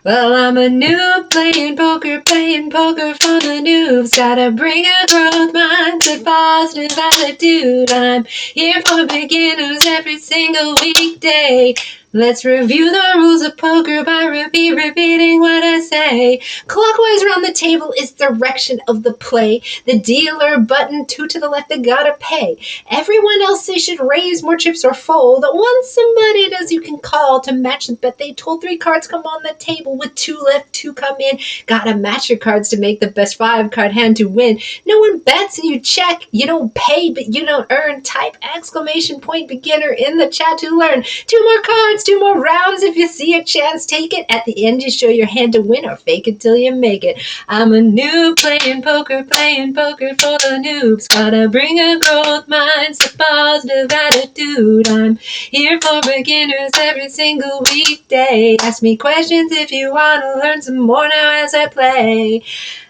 Well, I'm a noob playing poker for the noobs. Gotta bring a growth mindset, positive attitude. I'm here for beginners every single weekday. Let's review the rules of poker by repeating what I say. Clockwise around the table is direction of the play. The dealer button 2 to the left, they gotta pay. Everyone else they should raise more chips or fold. Once somebody does, you can call to match the bet they told. 3 cards come on the table with 2 left, 2 come in. Gotta match your cards to make the best 5 card hand to win. No one bets and you check. You don't pay, but you don't earn. Type exclamation point beginner in the chat to learn. 2 more cards, 2 more rounds. If you see a chance, take it. At the end, you show your hand to win or fake it till you make it. I'm a noob playing poker for the noobs. Gotta bring a growth mindset, positive attitude. I'm here for beginners every single weekday. Ask me questions if you want to learn some more now as I play.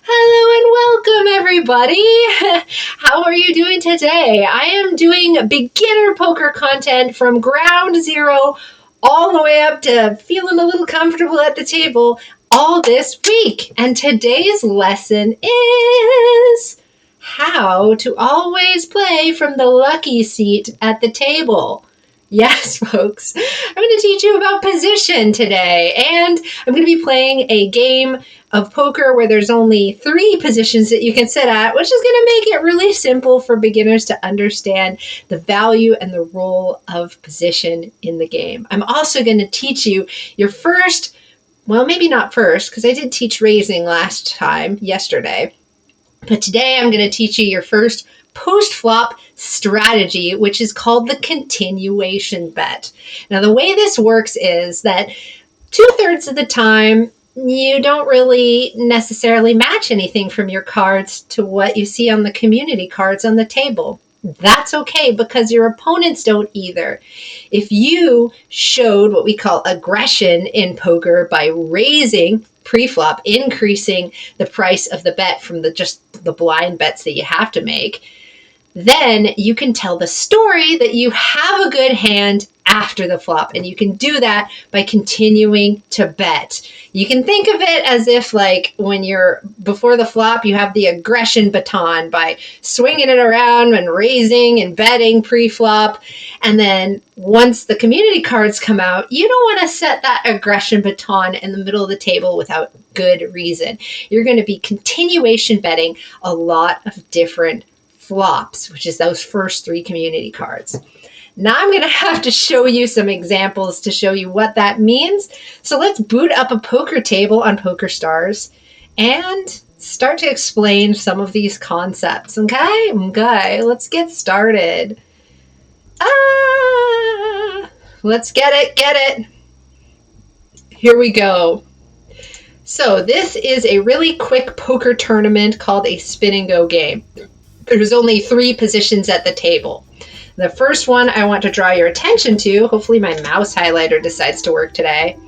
Hello and welcome, everybody. How are you doing today? I am doing beginner poker content from ground zero all the way up to feeling a little comfortable at the table all this week. And today's lesson is how to always play from the lucky seat at the table. Yes, folks, I'm going to teach you about position today, and I'm going to be playing a game of poker where there's only 3 positions that you can sit at, which is going to make it really simple for beginners to understand the value and the role of position in the game. I'm also going to teach you your first, well, maybe not first, because I did teach raising yesterday, but today I'm going to teach you your first post-flop strategy, which is called the continuation bet. Now, the way this works is that 2/3 of the time, you don't really necessarily match anything from your cards to what you see on the community cards on the table. That's okay, because your opponents don't either. If you showed what we call aggression in poker by raising pre-flop, increasing the price of the bet from just the blind bets that you have to make, then you can tell the story that you have a good hand after the flop, and you can do that by continuing to bet. You can think of it as if, like, when you're before the flop, you have the aggression baton by swinging it around and raising and betting pre-flop, and then once the community cards come out, you don't want to set that aggression baton in the middle of the table without good reason. You're going to be continuation betting a lot of different flops, which is those first 3 community cards. Now I'm going to have to show you some examples to show you what that means. So let's boot up a poker table on PokerStars and start to explain some of these concepts. Okay, let's get started. Let's get it. Here we go. So this is a really quick poker tournament called a spin and go game. There's only 3 positions at the table. The first one I want to draw your attention to, hopefully my mouse highlighter decides to work today.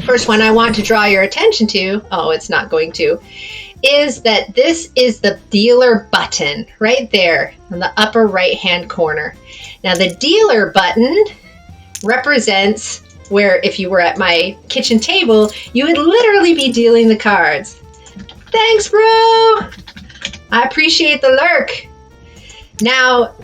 First one I want to draw your attention to, oh, it's not going to, is that this is the dealer button right there in the upper right-hand corner. Now the dealer button represents where if you were at my kitchen table, you would literally be dealing the cards. Thanks, bro! I appreciate the lurk. Now,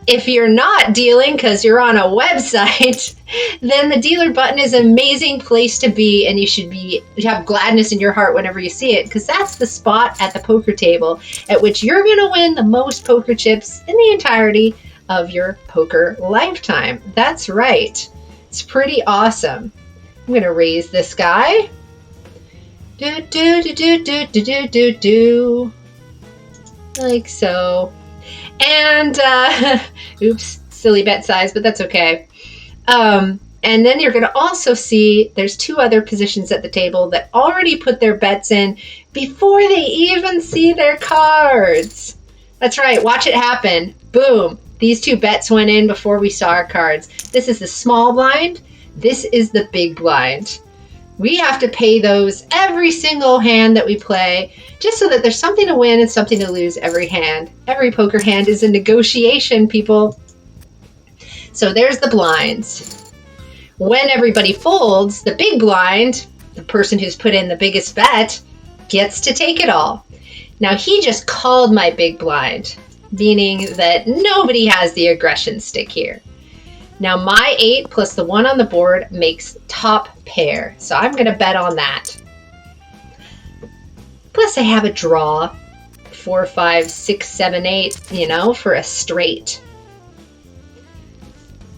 if you're not dealing because you're on a website, then the dealer button is an amazing place to be, and you have gladness in your heart whenever you see it, because that's the spot at the poker table at which you're going to win the most poker chips in the entirety of your poker lifetime. That's right. It's pretty awesome. I'm going to raise this guy. Like so. And, oops, silly bet size, but that's okay. And then you're going to also see there's 2 other positions at the table that already put their bets in before they even see their cards. That's right. Watch it happen. Boom. These 2 bets went in before we saw our cards. This is the small blind. This is the big blind. We have to pay those every single hand that we play, just so that there's something to win and something to lose every hand. Every poker hand is a negotiation, people. So there's the blinds. When everybody folds, the big blind, person who's put in the biggest bet gets to take it all. Now he just called my big blind, meaning that nobody has the aggression stick here. Now my 8 plus the 1 on the board makes top pair, so I'm going to bet on that. Plus I have a draw, 4, 5, 6, 7, 8, you know, for a straight.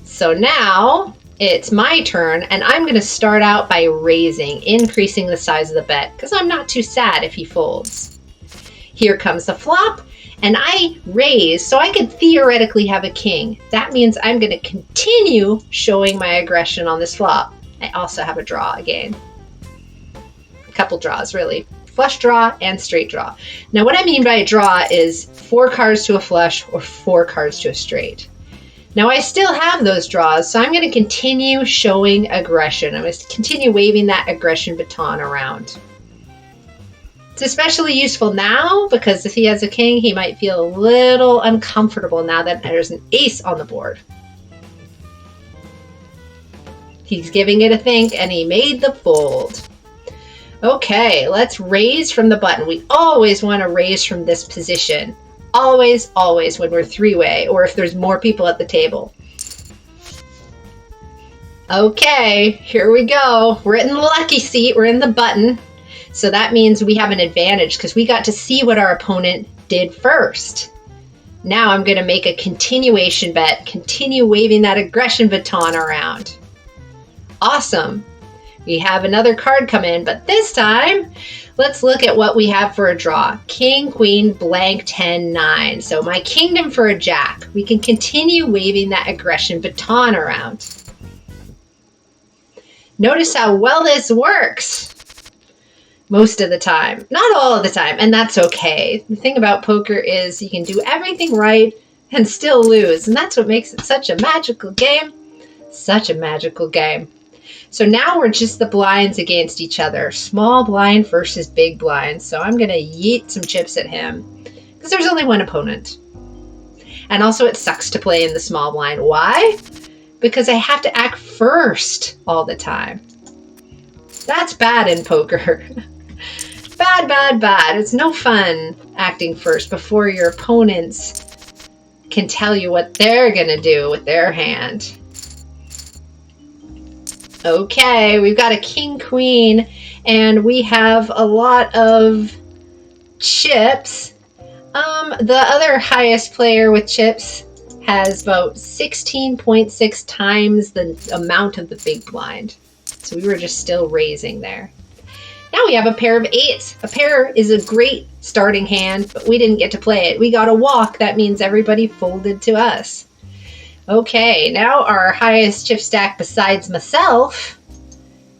So now it's my turn, and I'm going to start out by raising, increasing the size of the bet, because I'm not too sad if he folds. Here comes the flop, and I raise, so I could theoretically have a king. That means I'm going to continue showing my aggression on this flop. I also have a draw again. A couple draws, really. Flush draw and straight draw. Now what I mean by a draw is 4 cards to a flush or 4 cards to a straight. Now I still have those draws, so I'm going to continue showing aggression. I'm going to continue waving that aggression baton around. It's especially useful now because if he has a king, he might feel a little uncomfortable now that there's an ace on the board. He's giving it a think, and he made the fold. Okay, let's raise from the button. We always want to raise from this position. Always, always when we're three-way or if there's more people at the table. Okay, here we go. We're in the lucky seat. We're in the button. So that means we have an advantage because we got to see what our opponent did first. Now I'm going to make a continuation bet. Continue waving that aggression baton around. Awesome. We have another card come in, but this time, let's look at what we have for a draw. King, queen, blank, 10, 9. So my kingdom for a jack. We can continue waving that aggression baton around. Notice how well this works. Most of the time. Not all of the time, and that's okay. The thing about poker is you can do everything right and still lose, and that's what makes it such a magical game. Such a magical game. So now we're just the blinds against each other. Small blind versus big blind. So I'm going to yeet some chips at him because there's only one opponent. And also it sucks to play in the small blind. Why? Because I have to act first all the time. That's bad in poker. Bad, bad, bad. It's no fun acting first before your opponents can tell you what they're going to do with their hand. Okay, we've got a king, queen, and we have a lot of chips. The other highest player with chips has about 16.6 times the amount of the big blind. So we were just still raising there. Now we have a pair of 8s. A pair is a great starting hand, but we didn't get to play it. We got a walk. That means everybody folded to us. Okay, now our highest chip stack besides myself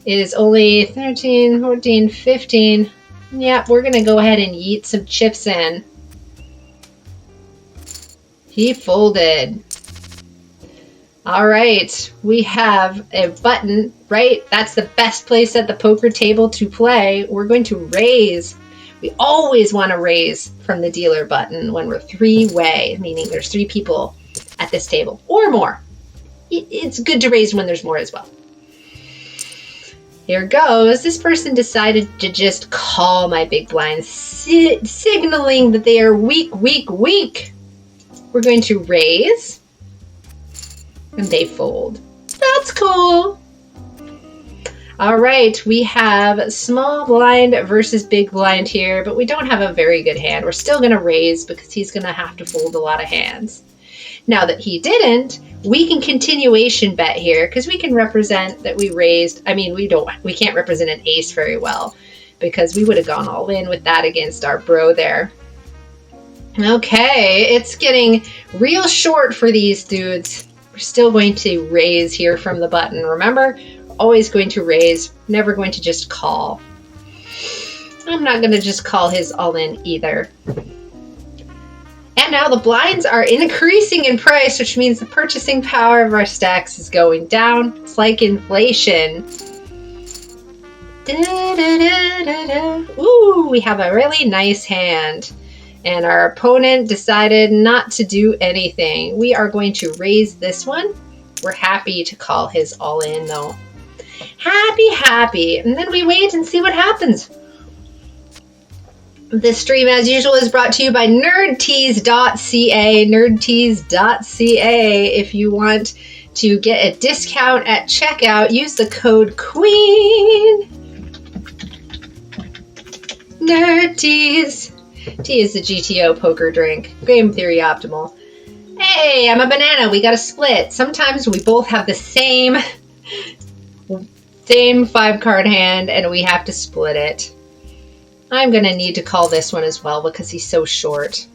is only 13, 14, 15. Yep, we're going to go ahead and yeet some chips in. He folded. All right, we have a button, right? That's the best place at the poker table to play. We're going to raise. We always want to raise from the dealer button when we're three-way, meaning there's 3 people at this table or more. It's good to raise when there's more as well. Here goes. This person decided to just call my big blind, signaling that they are weak, weak, weak. We're going to raise, and they fold. That's cool. All right, we have small blind versus big blind here, but we don't have a very good hand. We're still going to raise because he's going to have to fold a lot of hands. Now that he didn't, we can continuation bet here because we can represent that we raised. I mean, we can't represent an ace very well because we would have gone all in with that against our bro there. Okay, it's getting real short for these dudes. We're still going to raise here from the button. Remember, always going to raise, never going to just call. I'm not going to just call his all in either. And now the blinds are increasing in price, which means the purchasing power of our stacks is going down. It's like inflation. Ooh, we have a really nice hand. And our opponent decided not to do anything. We are going to raise this one. We're happy to call his all in though. Happy, happy. And then we wait and see what happens. This stream, as usual, is brought to you by nerdtease.ca. Nerdtease.ca. If you want to get a discount at checkout, use the code QUEEN. Nerdtease. Tea is the GTO poker drink. Game theory optimal. Hey, I'm a banana. We got a split. Sometimes we both have the same 5-card hand and we have to split it. I'm going to need to call this one as well because he's so short.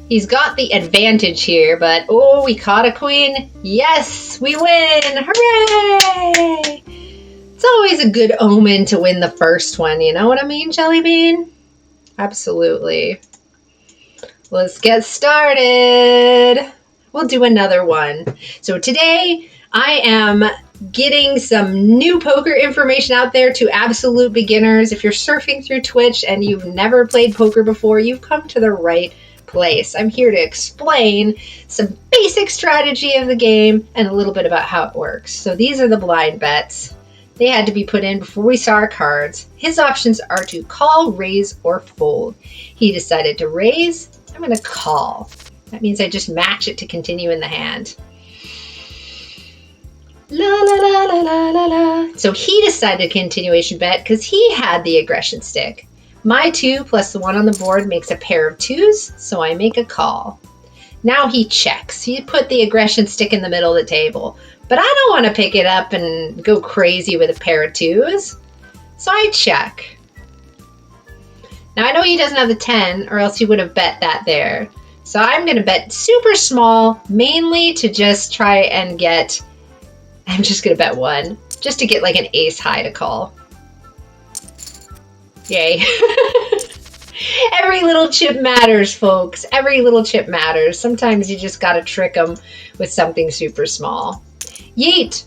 He's got the advantage here, but oh, we caught a queen. Yes, we win. Hooray! It's always a good omen to win the first one. You know what I mean, Jelly Bean? Absolutely. Let's get started. We'll do another one. So today I am getting some new poker information out there to absolute beginners. If you're surfing through Twitch and you've never played poker before, you've come to the right place. I'm here to explain some basic strategy of the game and a little bit about how it works. So these are the blind bets. They had to be put in before we saw our cards. His options are to call, raise, or fold. He decided to raise. I'm going to call. That means I just match it to continue in the hand. La la la la la la la. So he decided a continuation bet because he had the aggression stick. My 2 plus the 1 on the board makes a pair of 2s, so I make a call. Now he checks. He put the aggression stick in the middle of the table. But I don't want to pick it up and go crazy with a pair of 2s, so I check. Now I know he doesn't have the 10, or else he would have bet that there. So I'm going to bet super small, mainly to just try and get... I'm just going to bet 1, just to get like an ace high to call. Yay. Every little chip matters, folks. Every little chip matters. Sometimes you just got to trick them with something super small. Yeet.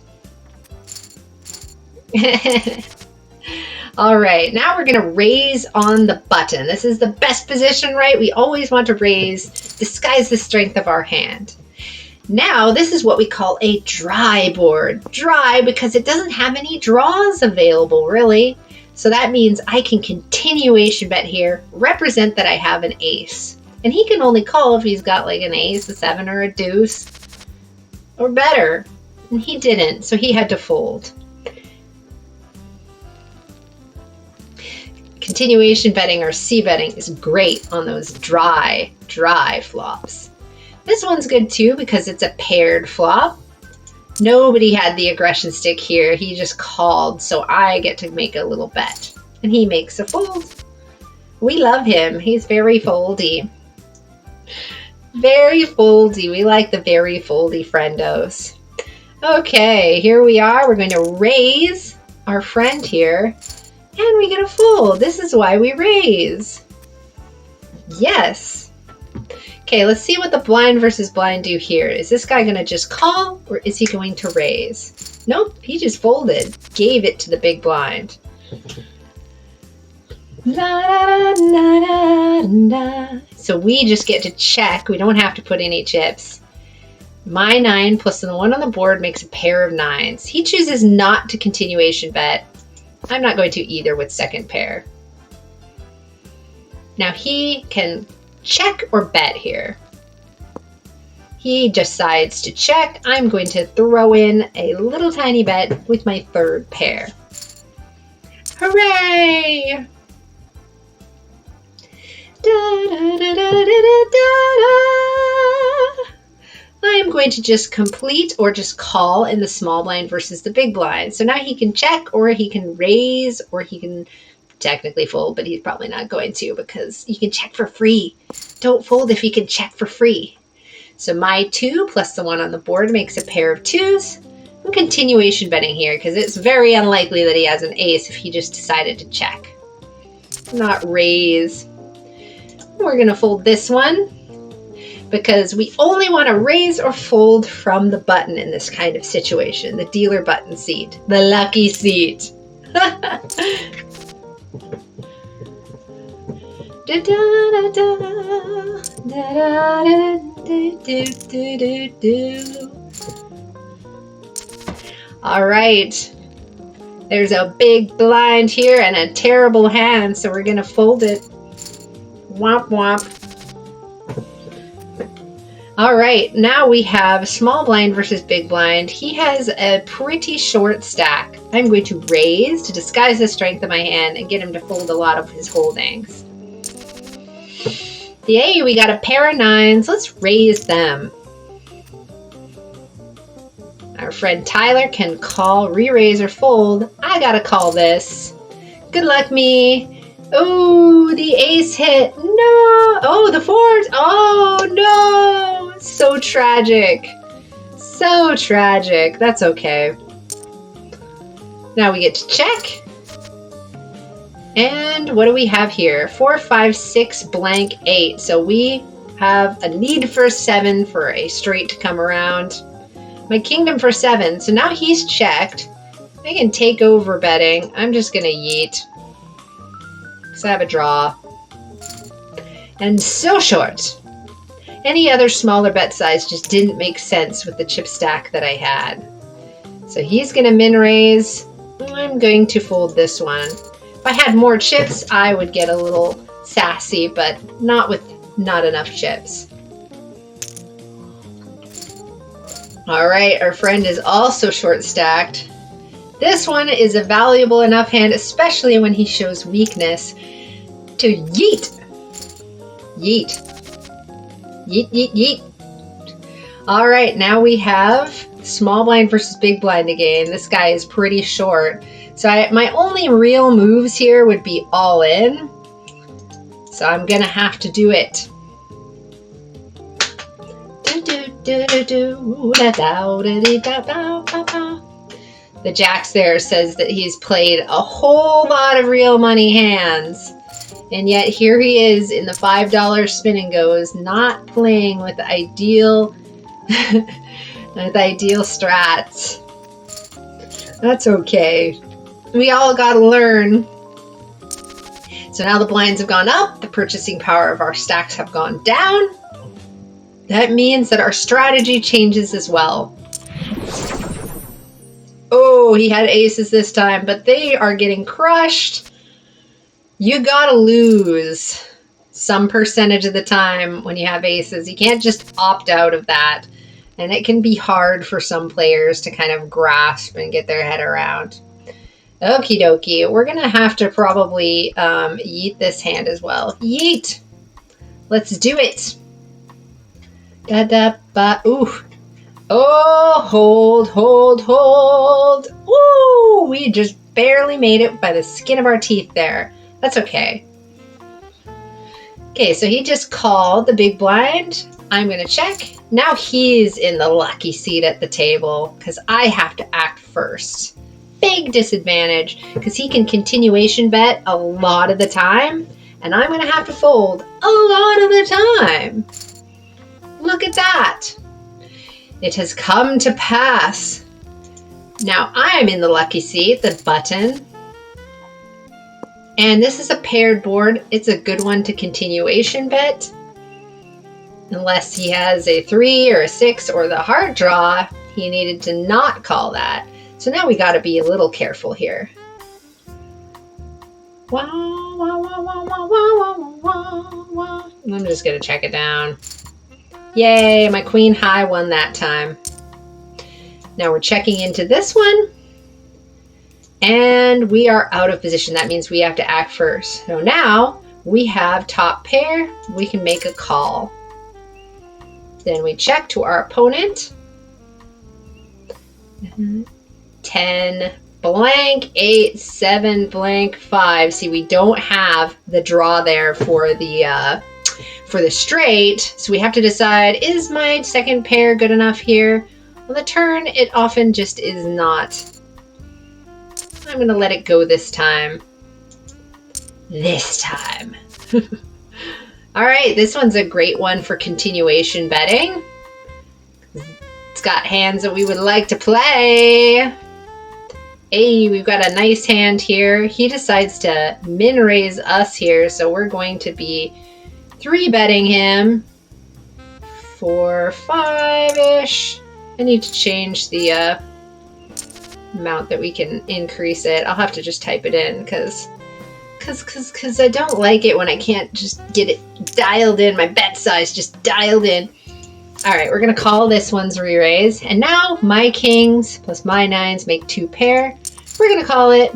All right, now we're going to raise on the button. This is the best position, right? We always want to raise, disguise the strength of our hand. Now, this is what we call a dry board. Dry because it doesn't have any draws available, really. So that means I can continuation bet here, represent that I have an ace. And he can only call if he's got like an ace, a 7, or a deuce, or better. And he didn't, so he had to fold. Continuation betting or c-betting is great on those dry flops. This one's good too because it's a paired flop. Nobody had the aggression stick here. He just called, so I get to make a little bet. And he makes a fold. We love him. He's very foldy. Very foldy. We like the very foldy friendos. Okay, here we are. We're going to raise our friend here. And we get a fold. This is why we raise. Yes. Okay, let's see what the blind versus blind do here. Is this guy going to just call or is he going to raise? Nope, he just folded. Gave it to the big blind. La, da, da, da. So we just get to check. We don't have to put any chips. My 9 plus the 1 on the board makes a pair of 9s. He chooses not to continuation bet. I'm not going to either with second pair. Now he can check or bet here. He decides to check. I'm going to throw in a little tiny bet with my 3rd pair. Hooray! Da, da, da, da, da, da, da. I am going to just complete or just call in the small blind versus the big blind. So now he can check or he can raise or he can technically fold, but he's probably not going to because you can check for free. Don't fold if you can check for free. So my 2 plus the 1 on the board makes a pair of 2s. I'm continuation betting here because it's very unlikely that he has an ace if he just decided to check. Not raise. We're going to fold this one because we only want to raise or fold from the button in this kind of situation. The dealer button seat. The lucky seat. Da, da, da, da, da, do, do, do, do, do. All right. There's a big blind here and a terrible hand, so we're gonna fold it. Womp womp. All right, now we have small blind versus big blind. He has a pretty short stack. I'm going to raise to disguise the strength of my hand and get him to fold a lot of his holdings. Yay, we got a pair of nines. Let's raise them. Our friend Tyler can call, re-raise, or fold. I gotta call this. Good luck, me. Oh, the ace hit. No. Oh, the fours. Oh, no. So tragic. So tragic. That's okay. Now we get to check. And what do we have here? 4, 5, 6, blank, 8. So we have a need for a 7 for a straight to come around. My kingdom for 7. So now he's checked. I can take over betting. I'm just going to yeet. Because I have a draw. And so short. Any other smaller bet size just didn't make sense with the chip stack that I had. So he's going to min raise. I'm going to fold this one. If I had more chips, I would get a little sassy, but not with not enough chips. All right, our friend is also short stacked. This one is a valuable enough hand, especially when he shows weakness, to yeet. Yeet. Yeet, yeet, yeet. All right, now we have small blind versus big blind again. This guy is pretty short. So my only real moves here would be all in. So I'm going to have to do it. The jacks there says that he's played a whole lot of real money hands. And yet here he is in the $5 spin and goes, not playing with the ideal strats. That's okay. We all gotta learn. So now the blinds have gone up, the purchasing power of our stacks have gone down. That means that our strategy changes as well. Oh, he had aces this time, but they are getting crushed. You gotta lose some percentage of the time when you have aces. You can't just opt out of that. And it can be hard for some players to kind of grasp and get their head around. Okie dokie, we're gonna have to probably yeet this hand as well. Yeet! Let's do it! Da da ba, ooh. Oh, hold, hold, hold. Ooh, we just barely made it by the skin of our teeth there. That's okay. Okay, so he just called the big blind. I'm gonna check. Now he's in the lucky seat at the table because I have to act first. Big disadvantage because he can continuation bet a lot of the time and I'm gonna have to fold a lot of the time. Look at that. It has come to pass. Now I am in the lucky seat, the button. And this is a paired board. It's a good one to continuation bet. Unless he has a 3 or a 6 or the hard draw, he needed to not call that. So now we got to be a little careful here. Wow, wow, wow, wow, wow, wow, wow, wow. I'm just going to check it down. Yay, my queen high won that time. Now we're checking into this one. And we are out of position. That means we have to act first. So now we have top pair. We can make a call. Then we check to our opponent. 10 blank, 8, 7 blank, 5. See, we don't have the draw there for the straight. So we have to decide, is my second pair good enough here? On the turn, it often just is not. I'm going to let it go this time. This time. All right, this one's a great one for continuation betting. It's got hands that we would like to play. Hey, we've got a nice hand here. He decides to min raise us here, so we're going to be 3-betting him for 5-ish. I need to change the amount that we can increase it. I'll have to just type it in because I don't like it when I can't just get it dialed in, my bet size just dialed in. All right, we're gonna call this one's re-raise. And now my kings plus my nines make 2 pair. We're gonna call it.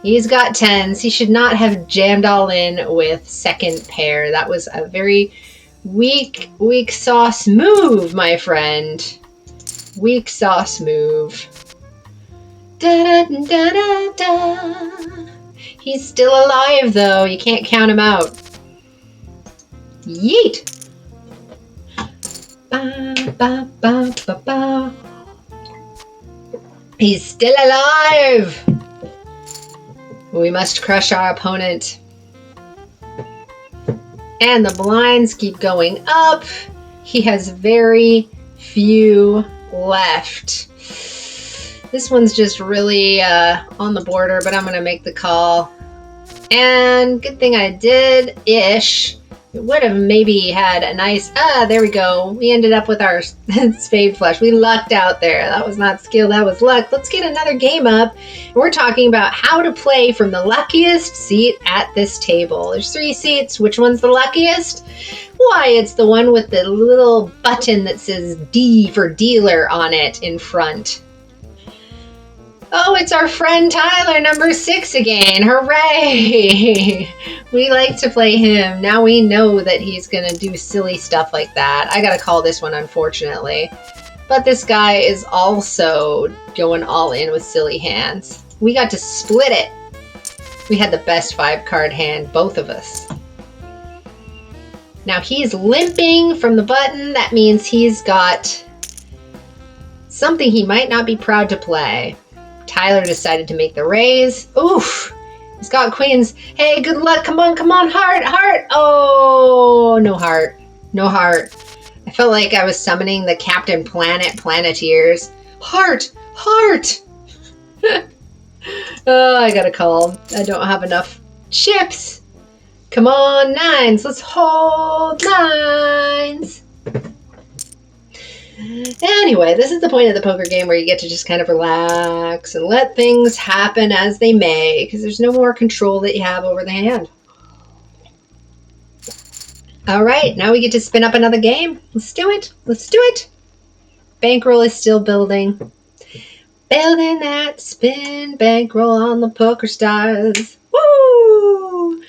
He's got 10s. He should not have jammed all in with second pair. That was a very weak sauce move, my friend. Weak sauce move. Da da da da da. He's still alive though. You can't count him out. Yeet. Ba, ba, ba, ba, ba. He's still alive. We must crush our opponent. And the blinds keep going up. He has very few left. This one's just really on the border, but I'm going to make the call. And good thing I did-ish. It would have maybe had a nice... there we go. We ended up with our spade flush. We lucked out there. That was not skill, that was luck. Let's get another game up. We're talking about how to play from the luckiest seat at this table. There's 3 seats. Which one's the luckiest? Why, it's the one with the little button that says D for dealer on it in front. Oh, it's our friend Tyler, number 6 again. Hooray! We like to play him. Now we know that he's going to do silly stuff like that. I got to call this one, unfortunately. But this guy is also going all in with silly hands. We got to split it. We had the best 5-card hand, both of us. Now he's limping from the button. That means he's got something he might not be proud to play. Tyler decided to make the raise. Oof! He's got queens. Hey, good luck. Come on, come on. Heart, heart. Oh, no heart. No heart. I felt like I was summoning the Captain Planet Planeteers. Heart! Heart! Oh, I gotta call. I don't have enough chips. Come on, 9s. Let's hold 9s. Anyway, this is the point of the poker game where you get to just kind of relax and let things happen as they may, because there's no more control that you have over the hand. All right, now we get to spin up another game. Let's do it. Let's do it. Bankroll is still building. Building that spin bankroll on the Poker Stars. Woo!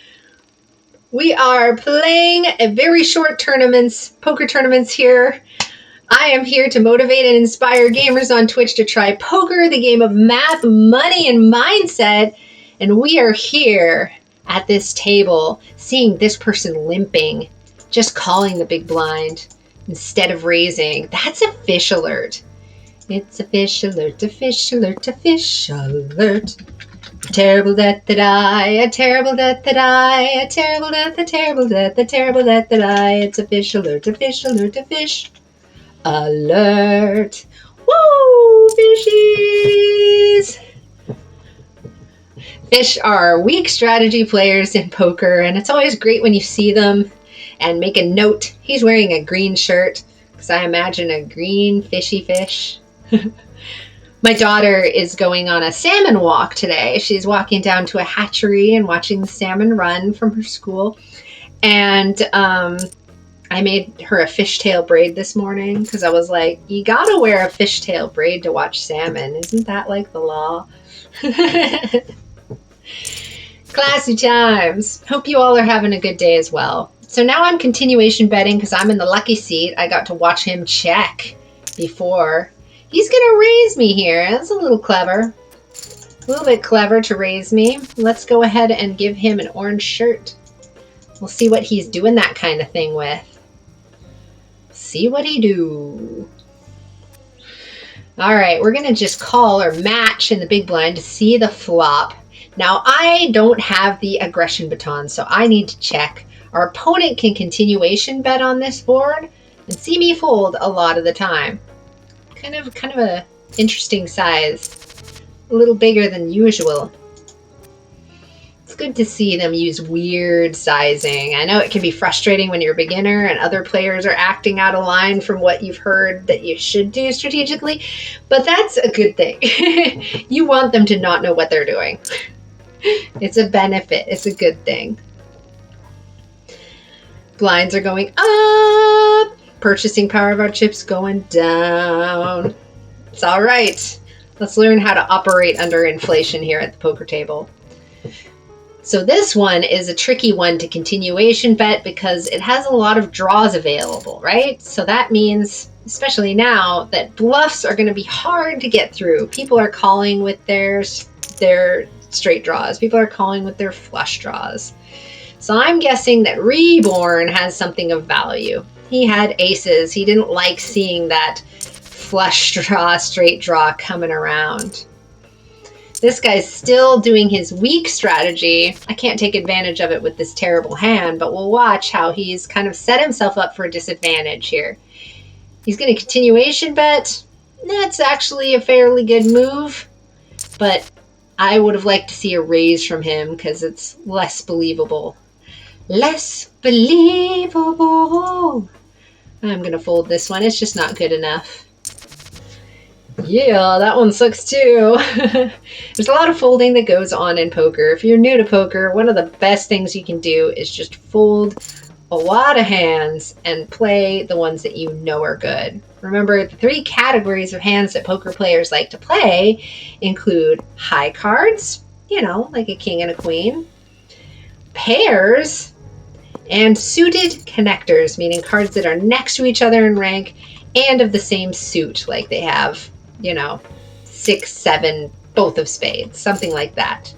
We are playing a very short poker tournaments here. I am here to motivate and inspire gamers on Twitch to try poker, the game of math, money, and mindset. And we are here at this table, seeing this person limping, just calling the big blind instead of raising. That's a fish alert. It's a fish alert, a fish alert, a fish alert. A terrible death that I, a terrible death that I, a terrible death, a terrible death, a terrible death that I. It's a fish alert, a fish alert, a fish alert. Woo, fishies! Fish are weak strategy players in poker, and it's always great when you see them and make a note. He's wearing a green shirt, because I imagine a green fishy fish. My daughter is going on a salmon walk today. She's walking down to a hatchery and watching the salmon run from her school. And I made her a fishtail braid this morning because I was like, you gotta wear a fishtail braid to watch salmon. Isn't that like the law? Classy times. Hope you all are having a good day as well. So now I'm continuation betting because I'm in the lucky seat. I got to watch him check before. He's going to raise me here. That's a little clever. A little bit clever to raise me. Let's go ahead and give him an orange shirt. We'll see what he's doing that kind of thing with. See what he do. All right, we're going to just call or match in the big blind to see the flop. Now, I don't have the aggression baton, so I need to check. Our opponent can continuation bet on this board and see me fold a lot of the time. Kind of a interesting size. A little bigger than usual. It's good to see them use weird sizing. I know it can be frustrating when you're a beginner and other players are acting out of line from what you've heard that you should do strategically, but that's a good thing. You want them to not know what they're doing. It's a benefit. It's a good thing. Blinds are going up. Purchasing power of our chips going down. It's all right. Let's learn how to operate under inflation here at the poker table. So this one is a tricky one to continuation bet because it has a lot of draws available, right? So that means, especially now, that bluffs are going to be hard to get through. People are calling with their straight draws. People are calling with their flush draws. So I'm guessing that Reborn has something of value. He had aces. He didn't like seeing that flush draw, straight draw coming around. This guy's still doing his weak strategy. I can't take advantage of it with this terrible hand, but we'll watch how he's kind of set himself up for a disadvantage here. He's going to continuation bet. That's actually a fairly good move, but I would have liked to see a raise from him because it's less believable. Less believable. I'm going to fold this one. It's just not good enough. Yeah, that one sucks too. There's a lot of folding that goes on in poker. If you're new to poker, one of the best things you can do is just fold a lot of hands and play the ones that you know are good. Remember, the 3 categories of hands that poker players like to play include high cards, like a king and a queen, pairs, and suited connectors, meaning cards that are next to each other in rank and of the same suit, like they have 6, 7, both of spades, something like that.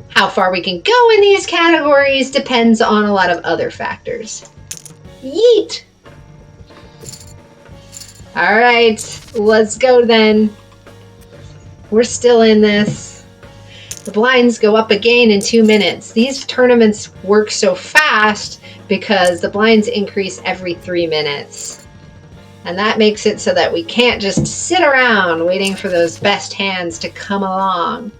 How far we can go in these categories depends on a lot of other factors. Yeet! All right, let's go then. We're still in this. The blinds go up again in 2 minutes. These tournaments work so fast because the blinds increase every 3 minutes. And that makes it so that we can't just sit around waiting for those best hands to come along.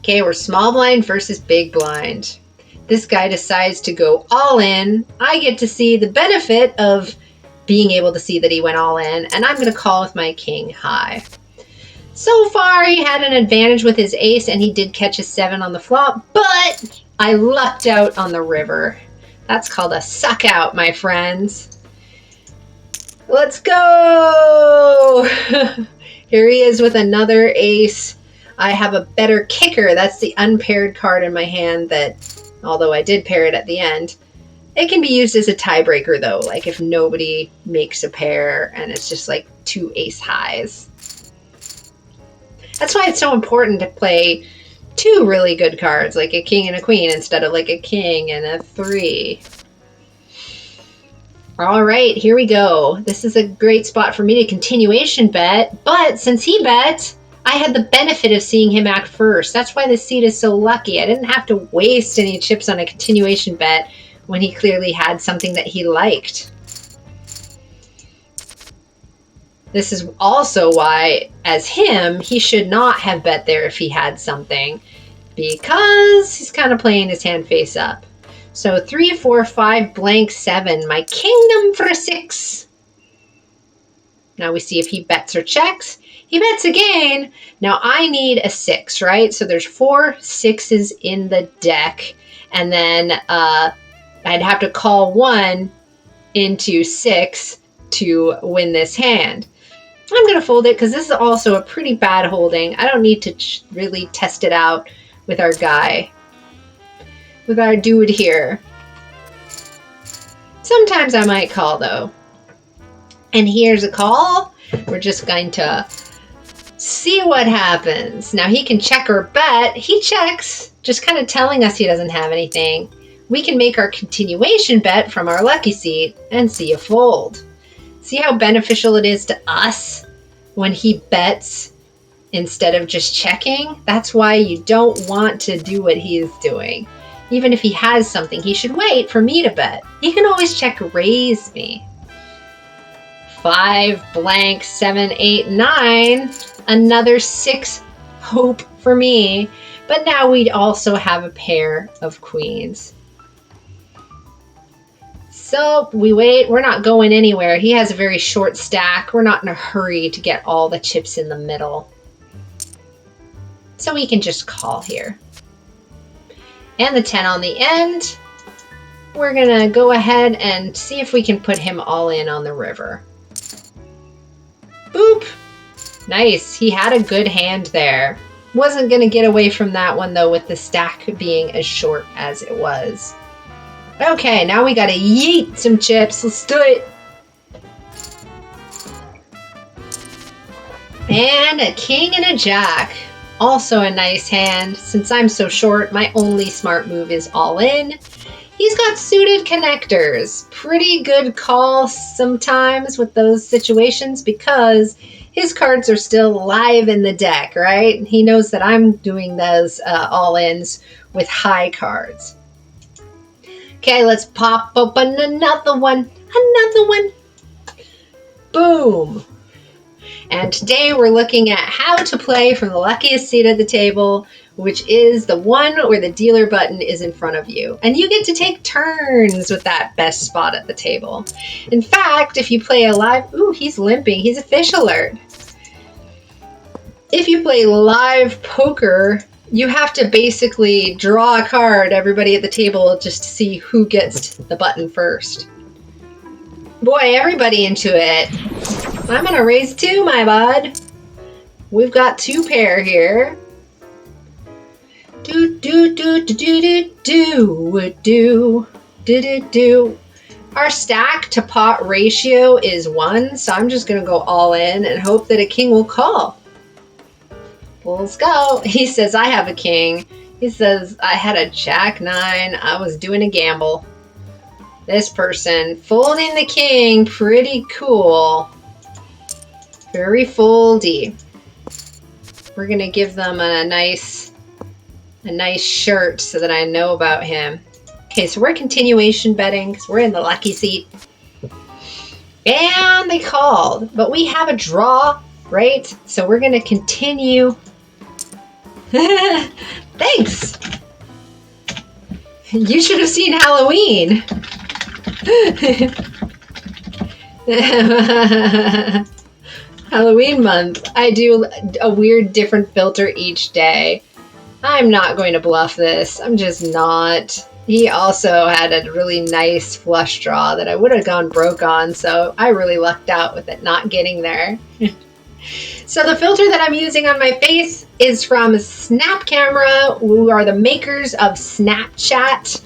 Okay, we're small blind versus big blind. This guy decides to go all in. I get to see the benefit of being able to see that he went all in, and I'm going to call with my king high. So far, he had an advantage with his ace, and he did catch a 7 on the flop, but I lucked out on the river. That's called a suck out, my friends. Let's go! Here he is with another ace. I have a better kicker. That's the unpaired card in my hand that, although I did pair it at the end, it can be used as a tiebreaker though, like if nobody makes a pair and it's just like 2 ace highs. That's why it's so important to play 2 really good cards, like a king and a queen, instead of like a king and a 3. All right, here we go. This is a great spot for me to continuation bet, but since he bet, I had the benefit of seeing him act first. That's why this seat is so lucky. I didn't have to waste any chips on a continuation bet when he clearly had something that he liked. This is also why, as him, he should not have bet there if he had something, because he's kind of playing his hand face up. So 3, 4, 5, blank 7. My kingdom for a 6. Now we see if he bets or checks. He bets again. Now I need a 6, right? So there's 4 6s in the deck. And then I'd have to call 1 into 6 to win this hand. I'm going to fold it because this is also a pretty bad holding. I don't need to really test it out with our guy. With our dude here. Sometimes I might call though. And here's a call. We're just going to see what happens. Now he can check or bet. He checks, just kind of telling us he doesn't have anything. We can make our continuation bet from our lucky seat and see a fold. See how beneficial it is to us when he bets instead of just checking? That's why you don't want to do what he is doing. Even if he has something, he should wait for me to bet. He can always check raise me. 5, blank, 7, 8, 9. Another 6 hope for me. But now we also have a pair of queens. So we wait. We're not going anywhere. He has a very short stack. We're not in a hurry to get all the chips in the middle. So we can just call here. And the 10 on the end. We're going to go ahead and see if we can put him all in on the river. Boop. Nice. He had a good hand there. Wasn't going to get away from that one, though, with the stack being as short as it was. Okay, now we got to yeet some chips. Let's do it. And a king and a jack. Also a nice hand. Since I'm so short, my only smart move is all in. He's got suited connectors. Pretty good call sometimes with those situations because his cards are still live in the deck, right? He knows that I'm doing those all-ins with high cards. Okay, let's pop open another one. Another one. Boom. And today we're looking at how to play from the luckiest seat at the table, which is the one where the dealer button is in front of you. And you get to take turns with that best spot at the table. In fact, if you play a live... Ooh, he's limping. He's a fish alert. If you play live poker, you have to basically draw a card, everybody at the table, just to see who gets the button first. Boy, everybody into it. I'm going to raise 2, my bud. We've got 2 pair here. Do. Our stack to pot ratio is 1, so I'm just going to go all in and hope that a king will call. Well, let's go. He says, I have a king. He says, I had a jack 9. I was doing a gamble. This person folding the king. Pretty cool. Very foldy. We're going to give them a nice shirt so that I know about him. Okay, so we're continuation betting because we're in the lucky seat. And they called. But we have a draw, right? So we're going to continue. Thanks. You should have seen Halloween. Halloween month. I do a weird different filter each day. I'm not going to bluff this. I'm just not. He also had a really nice flush draw that I would have gone broke on, so I really lucked out with it not getting there. So the filter that I'm using on my face is from Snap Camera, who are the makers of Snapchat,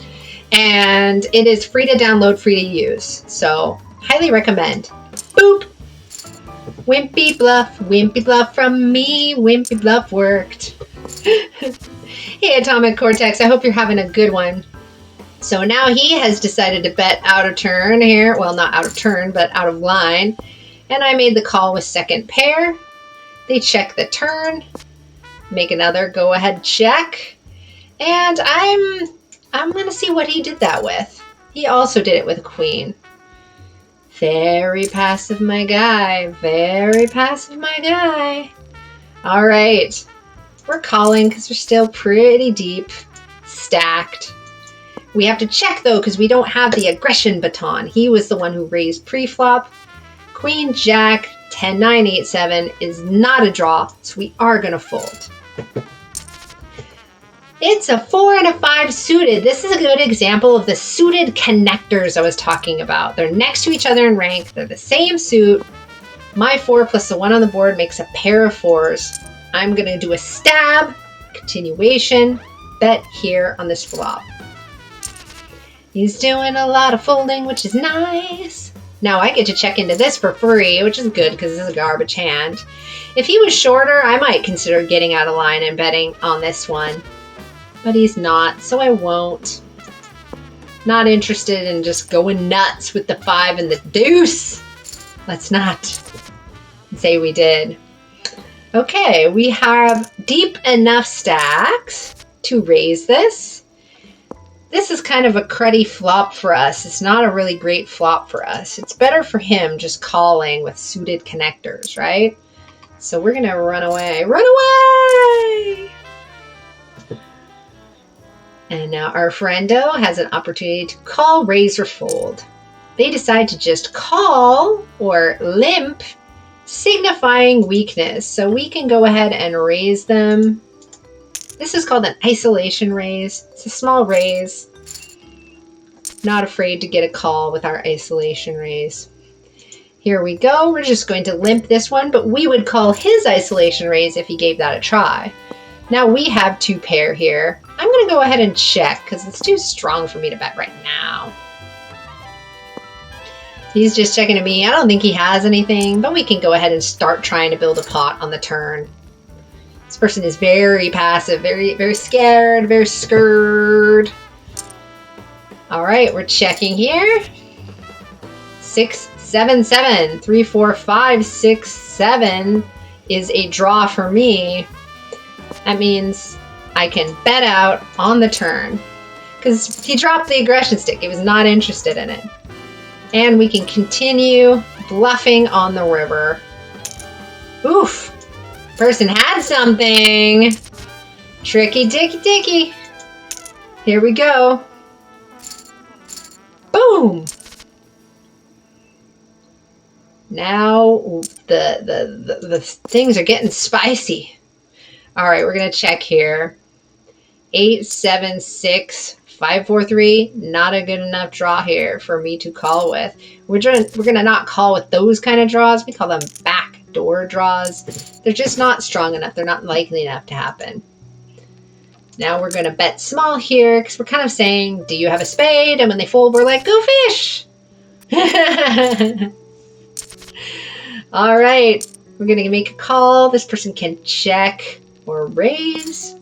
and it is free to download, free to use. So highly recommend. Boop. Wimpy bluff from me. Wimpy bluff worked. Hey, Atomic Cortex, I hope you're having a good one. So now he has decided to bet out of turn here. Well, not out of turn, but out of line. And I made the call with second pair. They check the turn. Make another go-ahead check. And I'm going to see what he did that with. He also did it with a queen. Very passive, my guy. Very passive, my guy. All right. We're calling because we're still pretty deep stacked. We have to check, though, because we don't have the aggression baton. He was the one who raised pre-flop. Queen, Jack, 10, 9, 8, 7 is not a draw, so we are going to fold. It's a 4 and a 5 suited. This is a good example of the suited connectors I was talking about. They're next to each other in rank. They're the same suit. My 4 plus the 1 on the board makes a pair of 4s. I'm going to do a stab, continuation, bet here on this flop. He's doing a lot of folding, which is nice. Now I get to check into this for free, which is good because this is a garbage hand. If he was shorter, I might consider getting out of line and betting on this one. But he's not, so I won't. Not interested in just going nuts with the 5 and the deuce. Let's not say we did. Okay, we have deep enough stacks to raise this. This is kind of a cruddy flop for us. It's not a really great flop for us. It's better for him just calling with suited connectors, right? So we're going to run away. Run away! And now our friendo has an opportunity to call, raise, or fold. They decide to just call or limp, signifying weakness. So we can go ahead and raise them. This is called an isolation raise. It's a small raise. Not afraid to get a call with our isolation raise. Here we go. We're just going to limp this one, but we would call his isolation raise if he gave that a try. Now we have 2 pair here. I'm going to go ahead and check because it's too strong for me to bet right now. He's just checking at me. I don't think he has anything, but we can go ahead and start trying to build a pot on the turn. This person is very passive, very, very scared, very scared. All right, we're checking here. 6, 7, 7. 3, 4, 5, 6, 7 is a draw for me. That means I can bet out on the turn because he dropped the aggression stick. He was not interested in it. And we can continue bluffing on the river. Oof. Person had something. Tricky, dicky, dicky. Here we go. Boom. Now the things are getting spicy. All right, we're going to check here. 8, 7, 6, 5, 4, 3. Not a good enough draw here for me to call with. We're going to not call with those kind of draws. We call them backdoor draws. They're just not strong enough. They're not likely enough to happen. Now we're going to bet small here because we're kind of saying, do you have a spade? And when they fold, we're like, go fish. All right, we're going to make a call. This person can check or raise.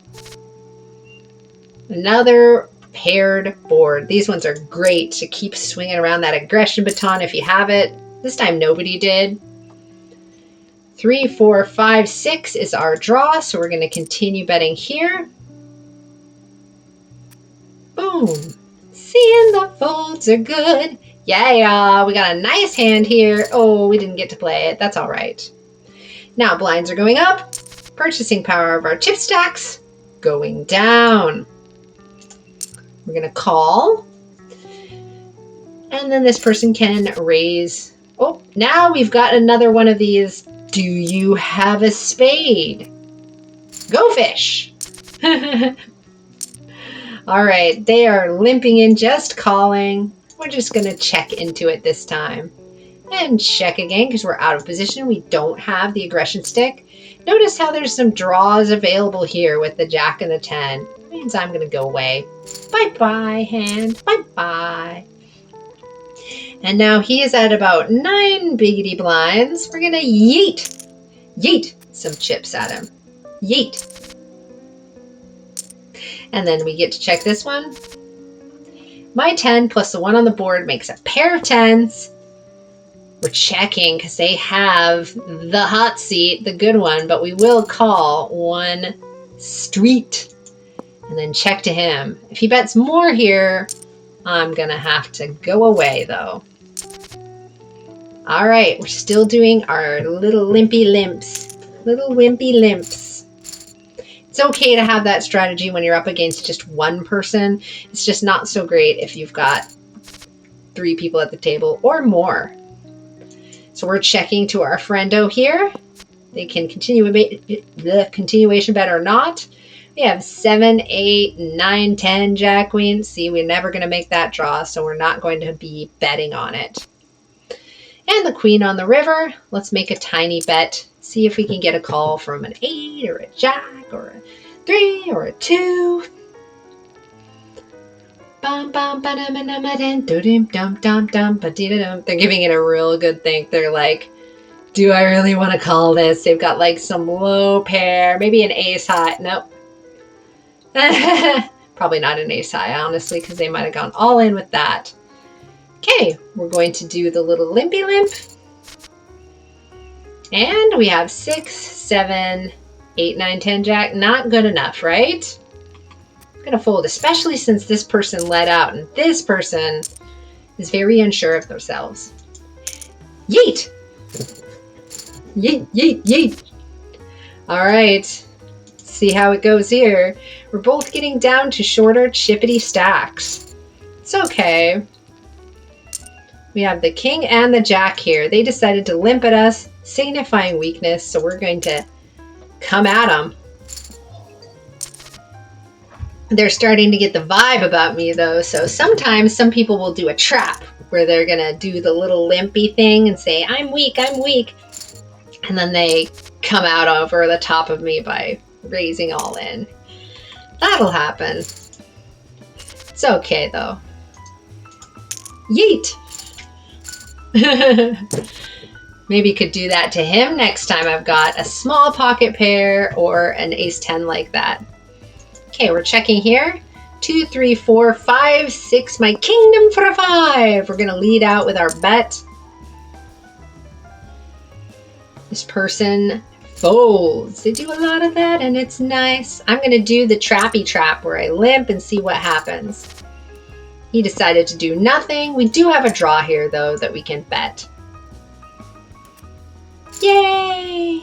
Another paired board. These ones are great to keep swinging around that aggression baton if you have it. This time nobody did. 3, 4, 5, 6 is our draw, so we're going to continue betting here. Boom. Seeing the folds are good. Yeah, we got a nice hand here. Oh, we didn't get to play it. That's all right. Now blinds are going up. Purchasing power of our chip stacks going down. We're going to call. And then this person can raise. Oh, now we've got another one of these. Do you have a spade? Go fish. All right, they are limping in, just calling. We're just going to check into it this time. And check again because we're out of position. We don't have the aggression stick. Notice how there's some draws available here with the jack and the 10. That means I'm going to go away. Bye-bye, hand. Bye-bye. And now he is at about 9 biggity blinds. We're going to yeet some chips at him. Yeet. And then we get to check this one. My 10 plus the 1 on the board makes a pair of 10s. We're checking because they have the hot seat, the good one, but we will call 1 street and then check to him. If he bets more here, I'm going to have to go away though. All right, we're still doing our little limpy limps. Little wimpy limps. It's okay to have that strategy when you're up against just one person. It's just not so great if you've got 3 people at the table or more. So we're checking to our friendo here. They can continue the continuation bet or not. We have 7, 8, 9, 10 jack queen. See, we're never going to make that draw, so we're not going to be betting on it. And the queen on the river. Let's make a tiny bet. See if we can get a call from an 8 or a jack or a 3 or a 2. They're giving it a real good think. They're like, do I really want to call this? They've got like some low pair, maybe an ace high. Nope. Probably not an ace high, honestly, because they might have gone all in with that. Okay, we're going to do the little limpy limp. And we have 6, 7, 8, 9, 10 jack. Not good enough, right? I'm going to fold, especially since this person let out and this person is very unsure of themselves. Yeet! Yeet, yeet, yeet. All right. See how it goes here. We're both getting down to shorter chippity stacks. It's okay. We have the king and the jack here. They decided to limp at us, signifying weakness, so we're going to come at them. They're starting to get the vibe about me, though, so sometimes some people will do a trap where they're going to do the little limpy thing and say, I'm weak, and then they come out over the top of me by raising all in. That'll happen. It's okay, though. Yeet! Maybe could do that to him next time I've got a small pocket pair or an ace 10 like that. Okay, we're checking here. 2, 3, 4, 5, 6. My kingdom for a 5. We're going to lead out with our bet. This person folds. They do a lot of that, and it's nice. I'm going to do the trappy trap where I limp and see what happens. He decided to do nothing. We do have a draw here, though, that we can bet. Yay!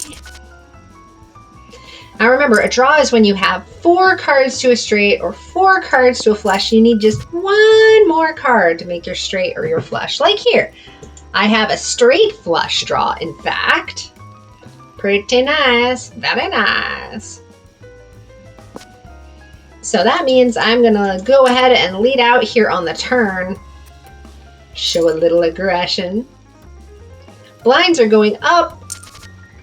Now remember, a draw is when you have 4 cards to a straight or 4 cards to a flush. You need just 1 more card to make your straight or your flush. Like here, I have a straight flush draw, in fact. Pretty nice, very nice. So that means I'm gonna go ahead and lead out here on the turn. Show a little aggression. Blinds are going up.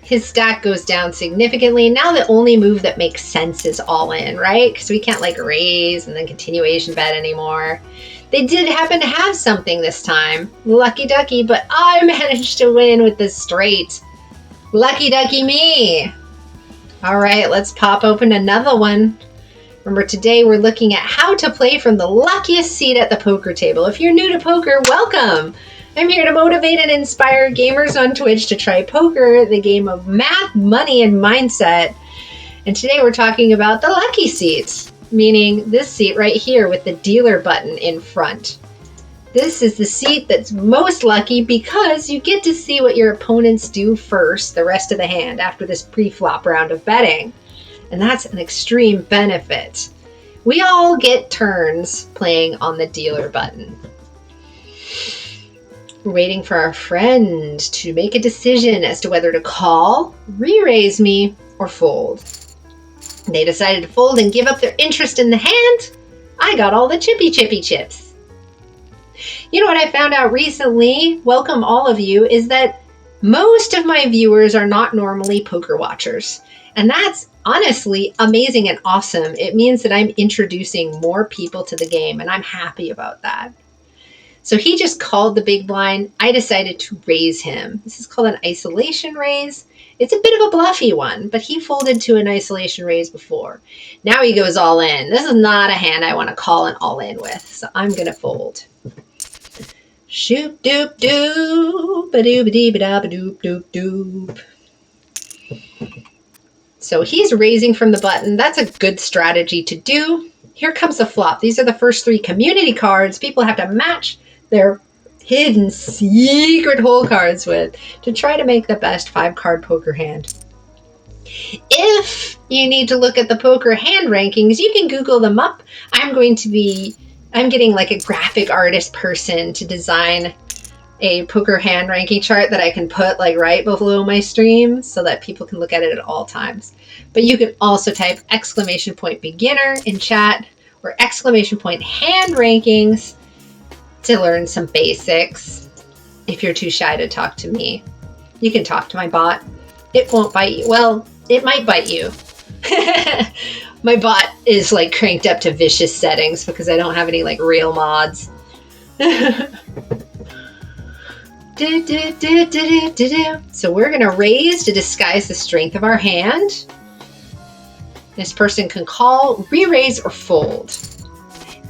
His stack goes down significantly. Now the only move that makes sense is all in, right? Because we can't like raise and then continuation bet anymore. They did happen to have something this time. Lucky ducky, but I managed to win with the straight. Lucky ducky me. All right, let's pop open another one. Remember, today we're looking at how to play from the luckiest seat at the poker table. If you're new to poker, welcome. I'm here to motivate and inspire gamers on Twitch to try poker, the game of math, money, and mindset. And today we're talking about the lucky seat, meaning this seat right here with the dealer button in front. This is the seat that's most lucky because you get to see what your opponents do first, the rest of the hand, after this pre-flop round of betting. And that's an extreme benefit. We all get turns playing on the dealer button. We're waiting for our friend to make a decision as to whether to call, re-raise me, or fold. They decided to fold and give up their interest in the hand. I got all the chippy chips. You know what I found out recently, welcome all of you, is that most of my viewers are not normally poker watchers. And that's honestly amazing and awesome. It means that I'm introducing more people to the game, and I'm happy about that. So he just called the big blind. I decided to raise him. This is called an isolation raise. It's a bit of a bluffy one, but he folded to an isolation raise before. Now he goes all in. This is not a hand I want to call an all in with, so I'm going to fold. Shoop doop doop, ba-doop dee ba ba doop doop doop. So he's raising from the button. That's a good strategy to do. Here comes the flop. These are the first 3 community cards people have to match their hidden secret hole cards with to try to make the best 5-card poker hand. If you need to look at the poker hand rankings, you can Google them up. I'm getting like a graphic artist person to design a poker hand ranking chart that I can put like right below my stream so that people can look at it at all times. But you can also type !beginner in chat or !hand rankings to learn some basics. If you're too shy to talk to me, you can talk to my bot. It won't bite you. Well, it might bite you. My bot is like cranked up to vicious settings because I don't have any like real mods. So we're going to raise to disguise the strength of our hand. This person can call, re-raise, or fold.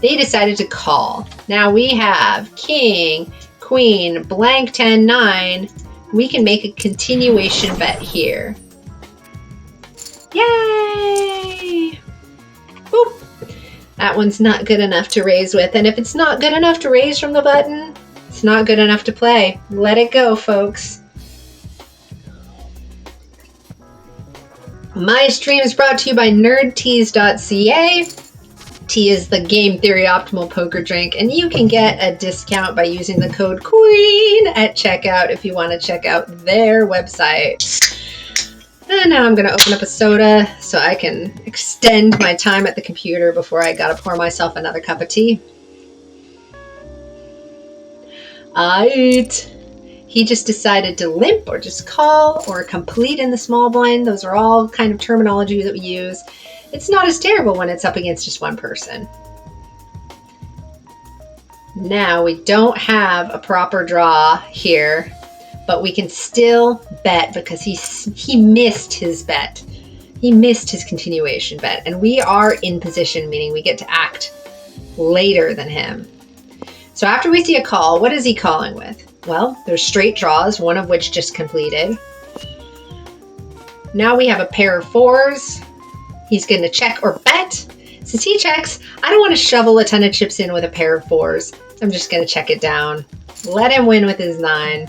They decided to call. Now we have king, queen, blank 10, 9. We can make a continuation bet here. Yay! Boop. That one's not good enough to raise with. And if it's not good enough to raise from the button, it's not good enough to play. Let it go, folks. My stream is brought to you by nerdtease.ca. Tea is the game theory optimal poker drink, and you can get a discount by using the code QUEEN at checkout if you want to check out their website. And now I'm going to open up a soda so I can extend my time at the computer before I got to pour myself another cup of tea. Aight. He just decided to limp or just call or complete in the small blind. Those are all kind of terminology that we use. It's not as terrible when it's up against just one person. Now we don't have a proper draw here, but we can still bet because he missed his bet. He missed his continuation bet, and we are in position, meaning we get to act later than him. So after we see a call, what is he calling with? Well, there's straight draws, one of which just completed. Now we have a pair of fours. He's going to check or bet. Since he checks, I don't want to shovel a ton of chips in with a pair of fours. I'm just going to check it down. Let him win with his 9.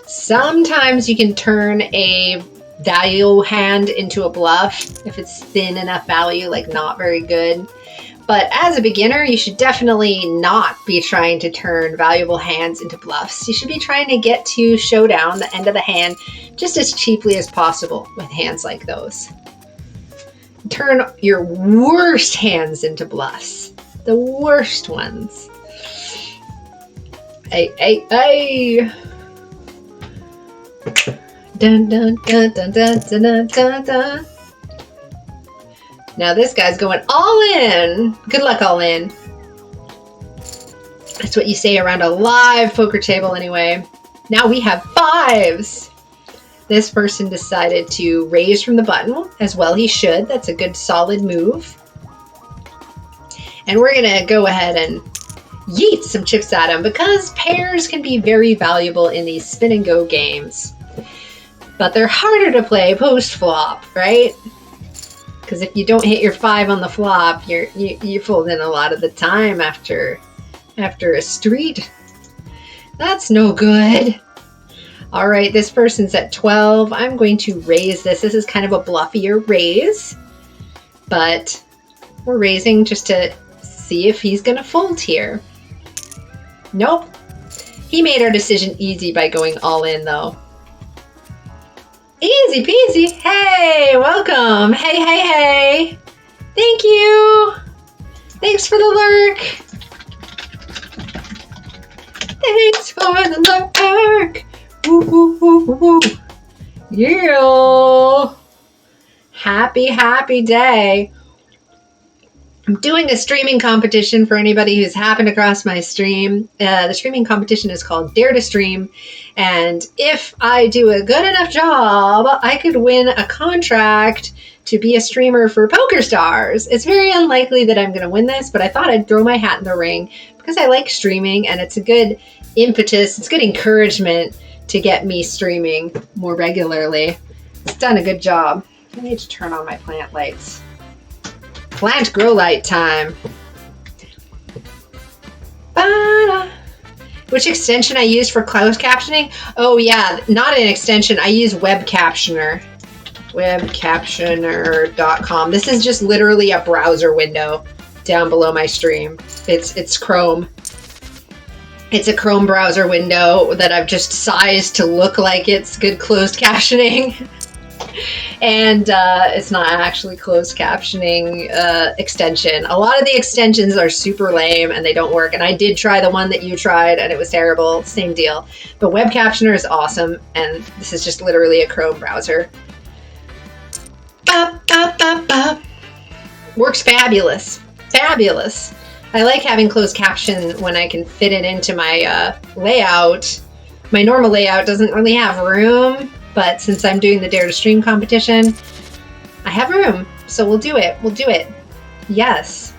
Sometimes you can turn a value hand into a bluff if it's thin enough value, like not very good. But as a beginner, you should definitely not be trying to turn valuable hands into bluffs. You should be trying to get to showdown, the end of the hand, just as cheaply as possible with hands like those. Turn your worst hands into bluffs. The worst ones. Hey. Dun dun dun dun dun dun dun dun. Now this guy's going all in. Good luck, all in. That's what you say around a live poker table anyway. Now we have 5s. This person decided to raise from the button, as well he should. That's a good solid move. And we're going to go ahead and yeet some chips at him because pairs can be very valuable in these spin and go games. But they're harder to play post-flop, right? Because if you don't hit your 5 on the flop, you fold in a lot of the time after a street. That's no good. All right, this person's at 12. I'm going to raise this. This is kind of a bluffier raise, but we're raising just to see if he's going to fold here. Nope. He made our decision easy by going all in, though. Easy peasy. Hey, welcome. Hey. Thank you. Thanks for the lurk. Thanks for the lurk. Woo. Yeah. Happy day. I'm doing a streaming competition for anybody who's happened across my stream. The streaming competition is called Dare to Stream. And if I do a good enough job, I could win a contract to be a streamer for PokerStars. It's very unlikely that I'm going to win this, but I thought I'd throw my hat in the ring because I like streaming and it's a good impetus. It's good encouragement to get me streaming more regularly. It's done a good job. I need to turn on my plant lights. Plant grow light time. Ba-da. Which extension I use for closed captioning? Oh yeah, not an extension. I use Web Captioner. Webcaptioner.com. This is just literally a browser window down below my stream. It's Chrome. It's a Chrome browser window that I've just sized to look like it's good closed captioning. And it's not actually closed captioning extension. A lot of the extensions are super lame and they don't work. And I did try the one that you tried and it was terrible. Same deal. But Web Captioner is awesome. And this is just literally a Chrome browser. Works fabulous. Fabulous. I like having closed caption when I can fit it into my layout. My normal layout doesn't really have room. But since I'm doing the Dare to Stream competition, I have room. So we'll do it. We'll do it. Yes.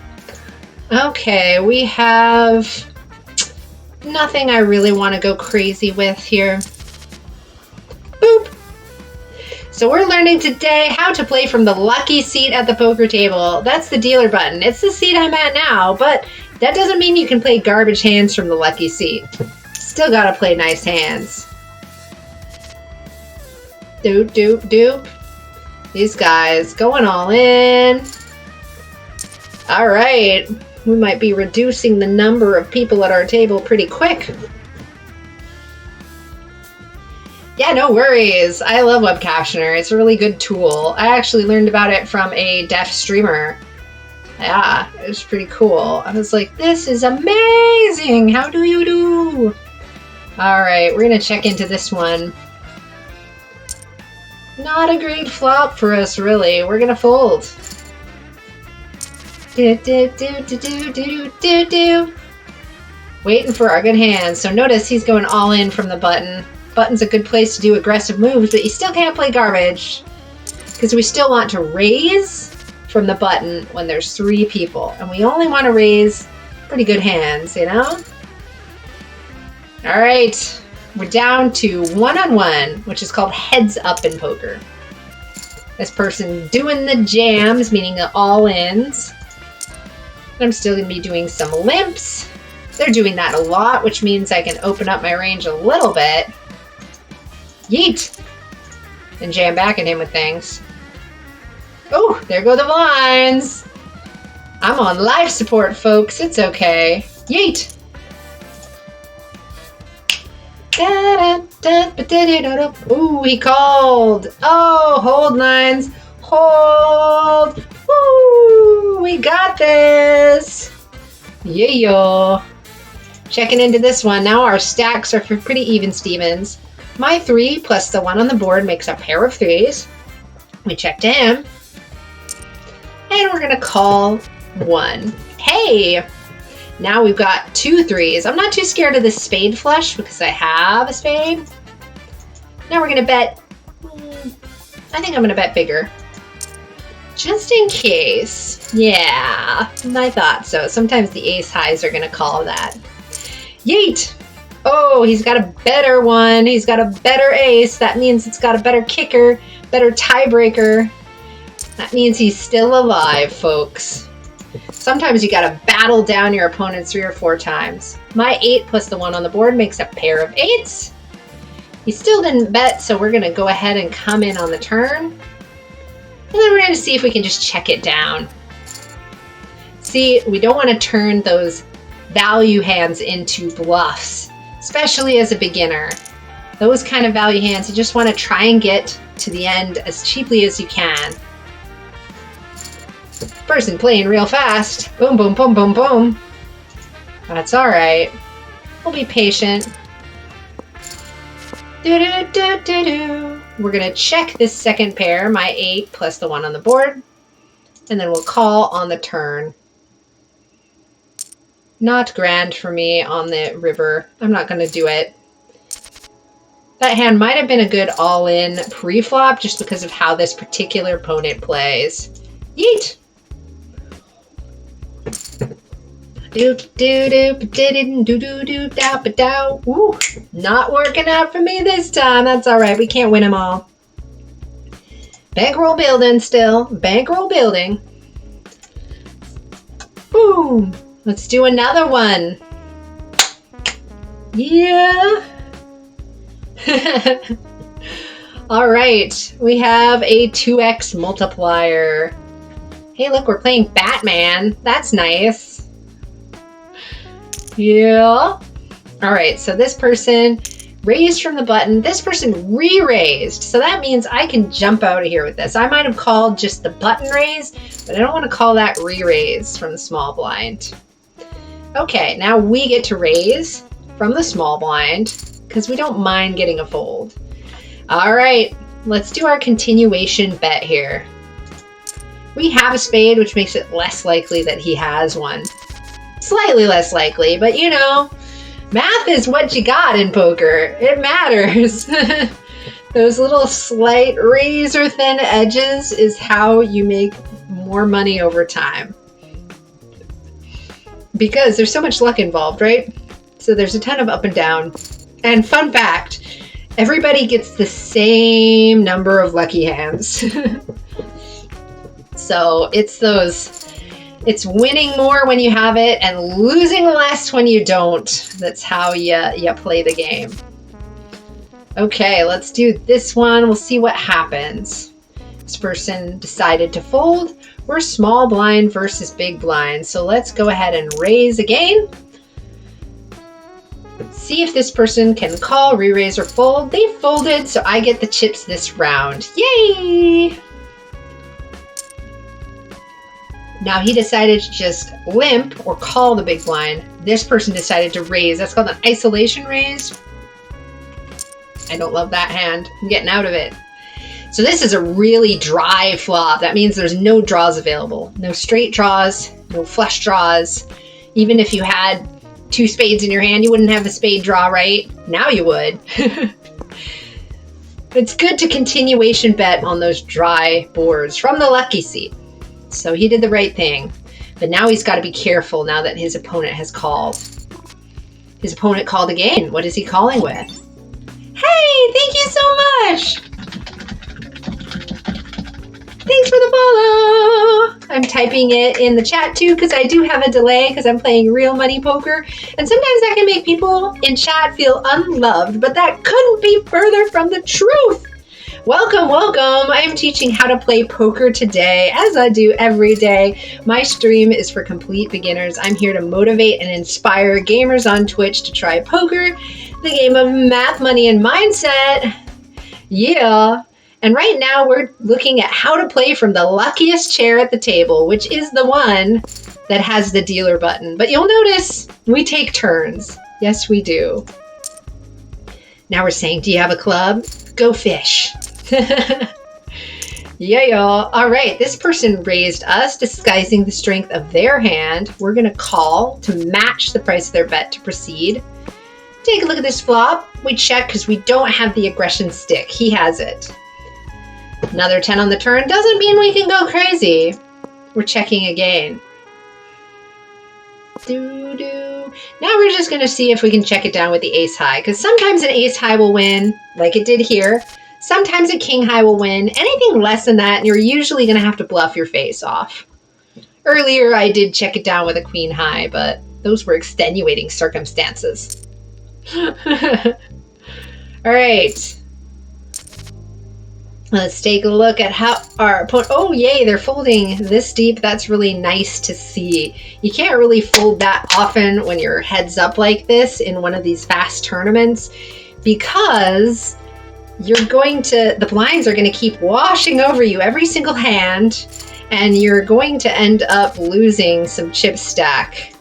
Okay, we have nothing I really want to go crazy with here. Boop. So we're learning today how to play from the lucky seat at the poker table. That's the dealer button. It's the seat I'm at now, but that doesn't mean you can play garbage hands from the lucky seat. still gotta play nice hands. Doop, doop, doop. These guys going all in. Alright. We might be reducing the number of people at our table pretty quick. Yeah, no worries. I love Web Captioner. It's a really good tool. I actually learned about it from a deaf streamer. Yeah, it was pretty cool. I was like, this is amazing! How do you do? Alright, we're gonna check into this one. Not a great flop for us, really. We're gonna fold. Do, do, do, do, do, do, do, do. Waiting for our good hands. So notice he's going all in from the button. Button's a good place to do aggressive moves, but you still can't play garbage. Because we still want to raise from the button when there's 3 people. And we only want to raise pretty good hands, you know? Alright. We're down to 1-on-1, which is called heads up in poker. This person doing the jams, meaning the all-ins. I'm still going to be doing some limps. They're doing that a lot, which means I can open up my range a little bit. Yeet! And jam back at him with things. Oh, there go the blinds! I'm on life support, folks. It's okay. Yeet! Ooh, he called. Oh, hold 9s. Hold. Woo! We got this. Yeah. Checking into this one. Now our stacks are for pretty even Stevens. My 3 plus the 1 on the board makes a pair of 3s. We check to him. And we're going to call 1. Hey! Now we've got 2 3s. I'm not too scared of this spade flush because I have a spade. Now we're going to bet. I think I'm going to bet bigger. Just in case. Yeah, I thought so. Sometimes the ace highs are going to call that. Yeet! Oh, he's got a better one. He's got a better ace. That means it's got a better kicker, better tiebreaker. That means he's still alive, folks. Sometimes you gotta battle down your opponent 3 or 4 times. My 8 plus the 1 on the board makes a pair of 8s. He still didn't bet, so we're gonna go ahead and come in on the turn. And then we're gonna see if we can just check it down. See, we don't want to turn those value hands into bluffs, especially as a beginner. Those kind of value hands, you just want to try and get to the end as cheaply as you can. Person playing real fast. Boom, boom, boom, boom, boom. That's all right. We'll be patient. Do-do-do-do-do. We're going to check this second pair, my 8 plus the 1 on the board, and then we'll call on the turn. Not grand for me on the river. I'm not going to do it. That hand might have been a good all-in pre-flop just because of how this particular opponent plays. Yeet! Ooh, not working out for me this time. That's all right. We can't win them all. Bankroll building still. Bankroll building. Boom. Let's do another one. Yeah. All right. We have a 2x multiplier. Hey, look, we're playing Batman. That's nice. Yeah. All right, so this person raised from the button. This person re-raised. So that means I can jump out of here with this. I might have called just the button raise, but I don't want to call that re-raise from the small blind. Okay, now we get to raise from the small blind because we don't mind getting a fold. All right, let's do our continuation bet here. We have a spade, which makes it less likely that he has one. Slightly less likely, but you know, math is what you got in poker. It matters. Those little slight razor thin edges is how you make more money over time. Because there's so much luck involved, right? So there's a ton of up and down. And fun fact, everybody gets the same number of lucky hands. So it's those It's winning more when you have it and losing less when you don't. That's how you play the game. Okay, let's do this one. We'll see what happens. This person decided to fold. We're small blind versus big blind. So let's go ahead and raise again. Let's see if this person can call, re-raise, or fold. They folded, so I get the chips this round. Yay! Now he decided to just limp or call the big blind. This person decided to raise. That's called an isolation raise. I don't love that hand. I'm getting out of it. So this is a really dry flop. That means there's no draws available. No straight draws, no flush draws. Even if you had 2 spades in your hand, you wouldn't have a spade draw, right? Now you would. It's good to continuation bet on those dry boards from the lucky seat. So he did the right thing. But now he's got to be careful now that his opponent has called. His opponent called again. What is he calling with? Hey, thank you so much. Thanks for the follow. I'm typing it in the chat too because I do have a delay because I'm playing real money poker. And sometimes that can make people in chat feel unloved, but that couldn't be further from the truth. Welcome, welcome. I am teaching how to play poker today, as I do every day. My stream is for complete beginners. I'm here to motivate and inspire gamers on Twitch to try poker, the game of math, money, and mindset. Yeah. And right now we're looking at how to play from the luckiest chair at the table, which is the one that has the dealer button. But you'll notice we take turns. Yes, we do. Now we're saying, do you have a club? Go fish. Yeah, y'all. All right, this person raised us, disguising the strength of their hand. We're going to call to match the price of their bet to proceed. Take a look at this flop. We check because we don't have the aggression stick. He has it. Another 10 on the turn doesn't mean we can go crazy. We're checking again. Doo-doo. Now we're just going to see if we can check it down with the ace high, because sometimes an ace high will win, like it did here. Sometimes a king high will win. Anything less than that, you're usually going to have to bluff your face off. Earlier, I did check it down with a queen high, but those were extenuating circumstances. All right. Let's take a look at how our opponent... Oh, yay, they're folding this deep. That's really nice to see. You can't really fold that often when you're heads up like this in one of these fast tournaments because you're going to... The blinds are going to keep washing over you every single hand, and you're going to end up losing some chip stack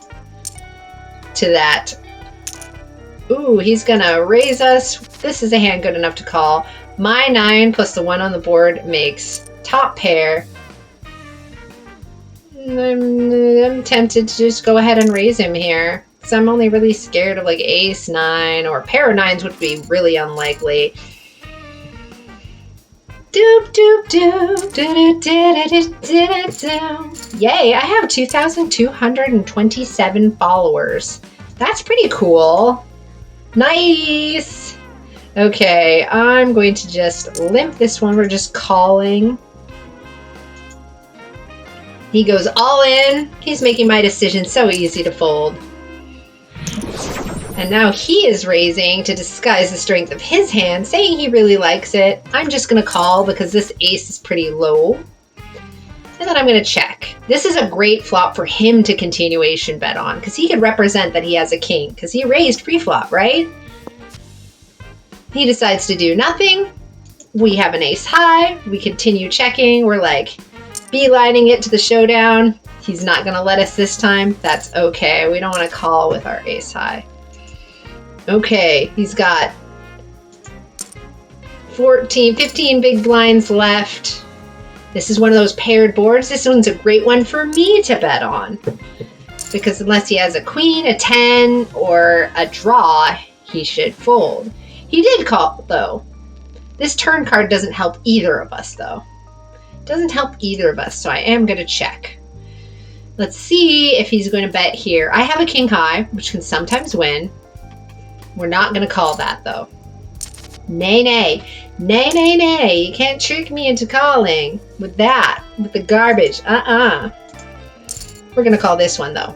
to that. Ooh, he's going to raise us. This is a hand good enough to call. My 9 plus the 1 on the board makes top pair. I'm tempted to just go ahead and raise him here. So I'm only really scared of like ace 9 or pair of 9s would be really unlikely. Doop doop doop doop doop doop doop. Yay, I have 2,227 followers. That's pretty cool. Nice. Okay, I'm going to just limp this one. We're just calling. He goes all in. He's making my decision so easy to fold. And now he is raising to disguise the strength of his hand, saying he really likes it. I'm just going to call because this ace is pretty low. And then I'm going to check. This is a great flop for him to continuation bet on because he could represent that he has a king because he raised pre-flop, right? He decides to do nothing. We have an ace high. We continue checking. We're like beelining it to the showdown. He's not going to let us this time. That's okay. We don't want to call with our ace high. Okay, he's got 15 big blinds left. This is one of those paired boards. This one's a great one for me to bet on. Because unless he has a queen, a 10, or a draw, he should fold. He did call, though. This turn card doesn't help either of us, though. Doesn't help either of us, so I am going to check. Let's see if he's going to bet here. I have a king high, which can sometimes win. We're not going to call that, though. Nay, nay. Nay, nay, nay. You can't trick me into calling with that, with the garbage. We're We're going to call this one, though.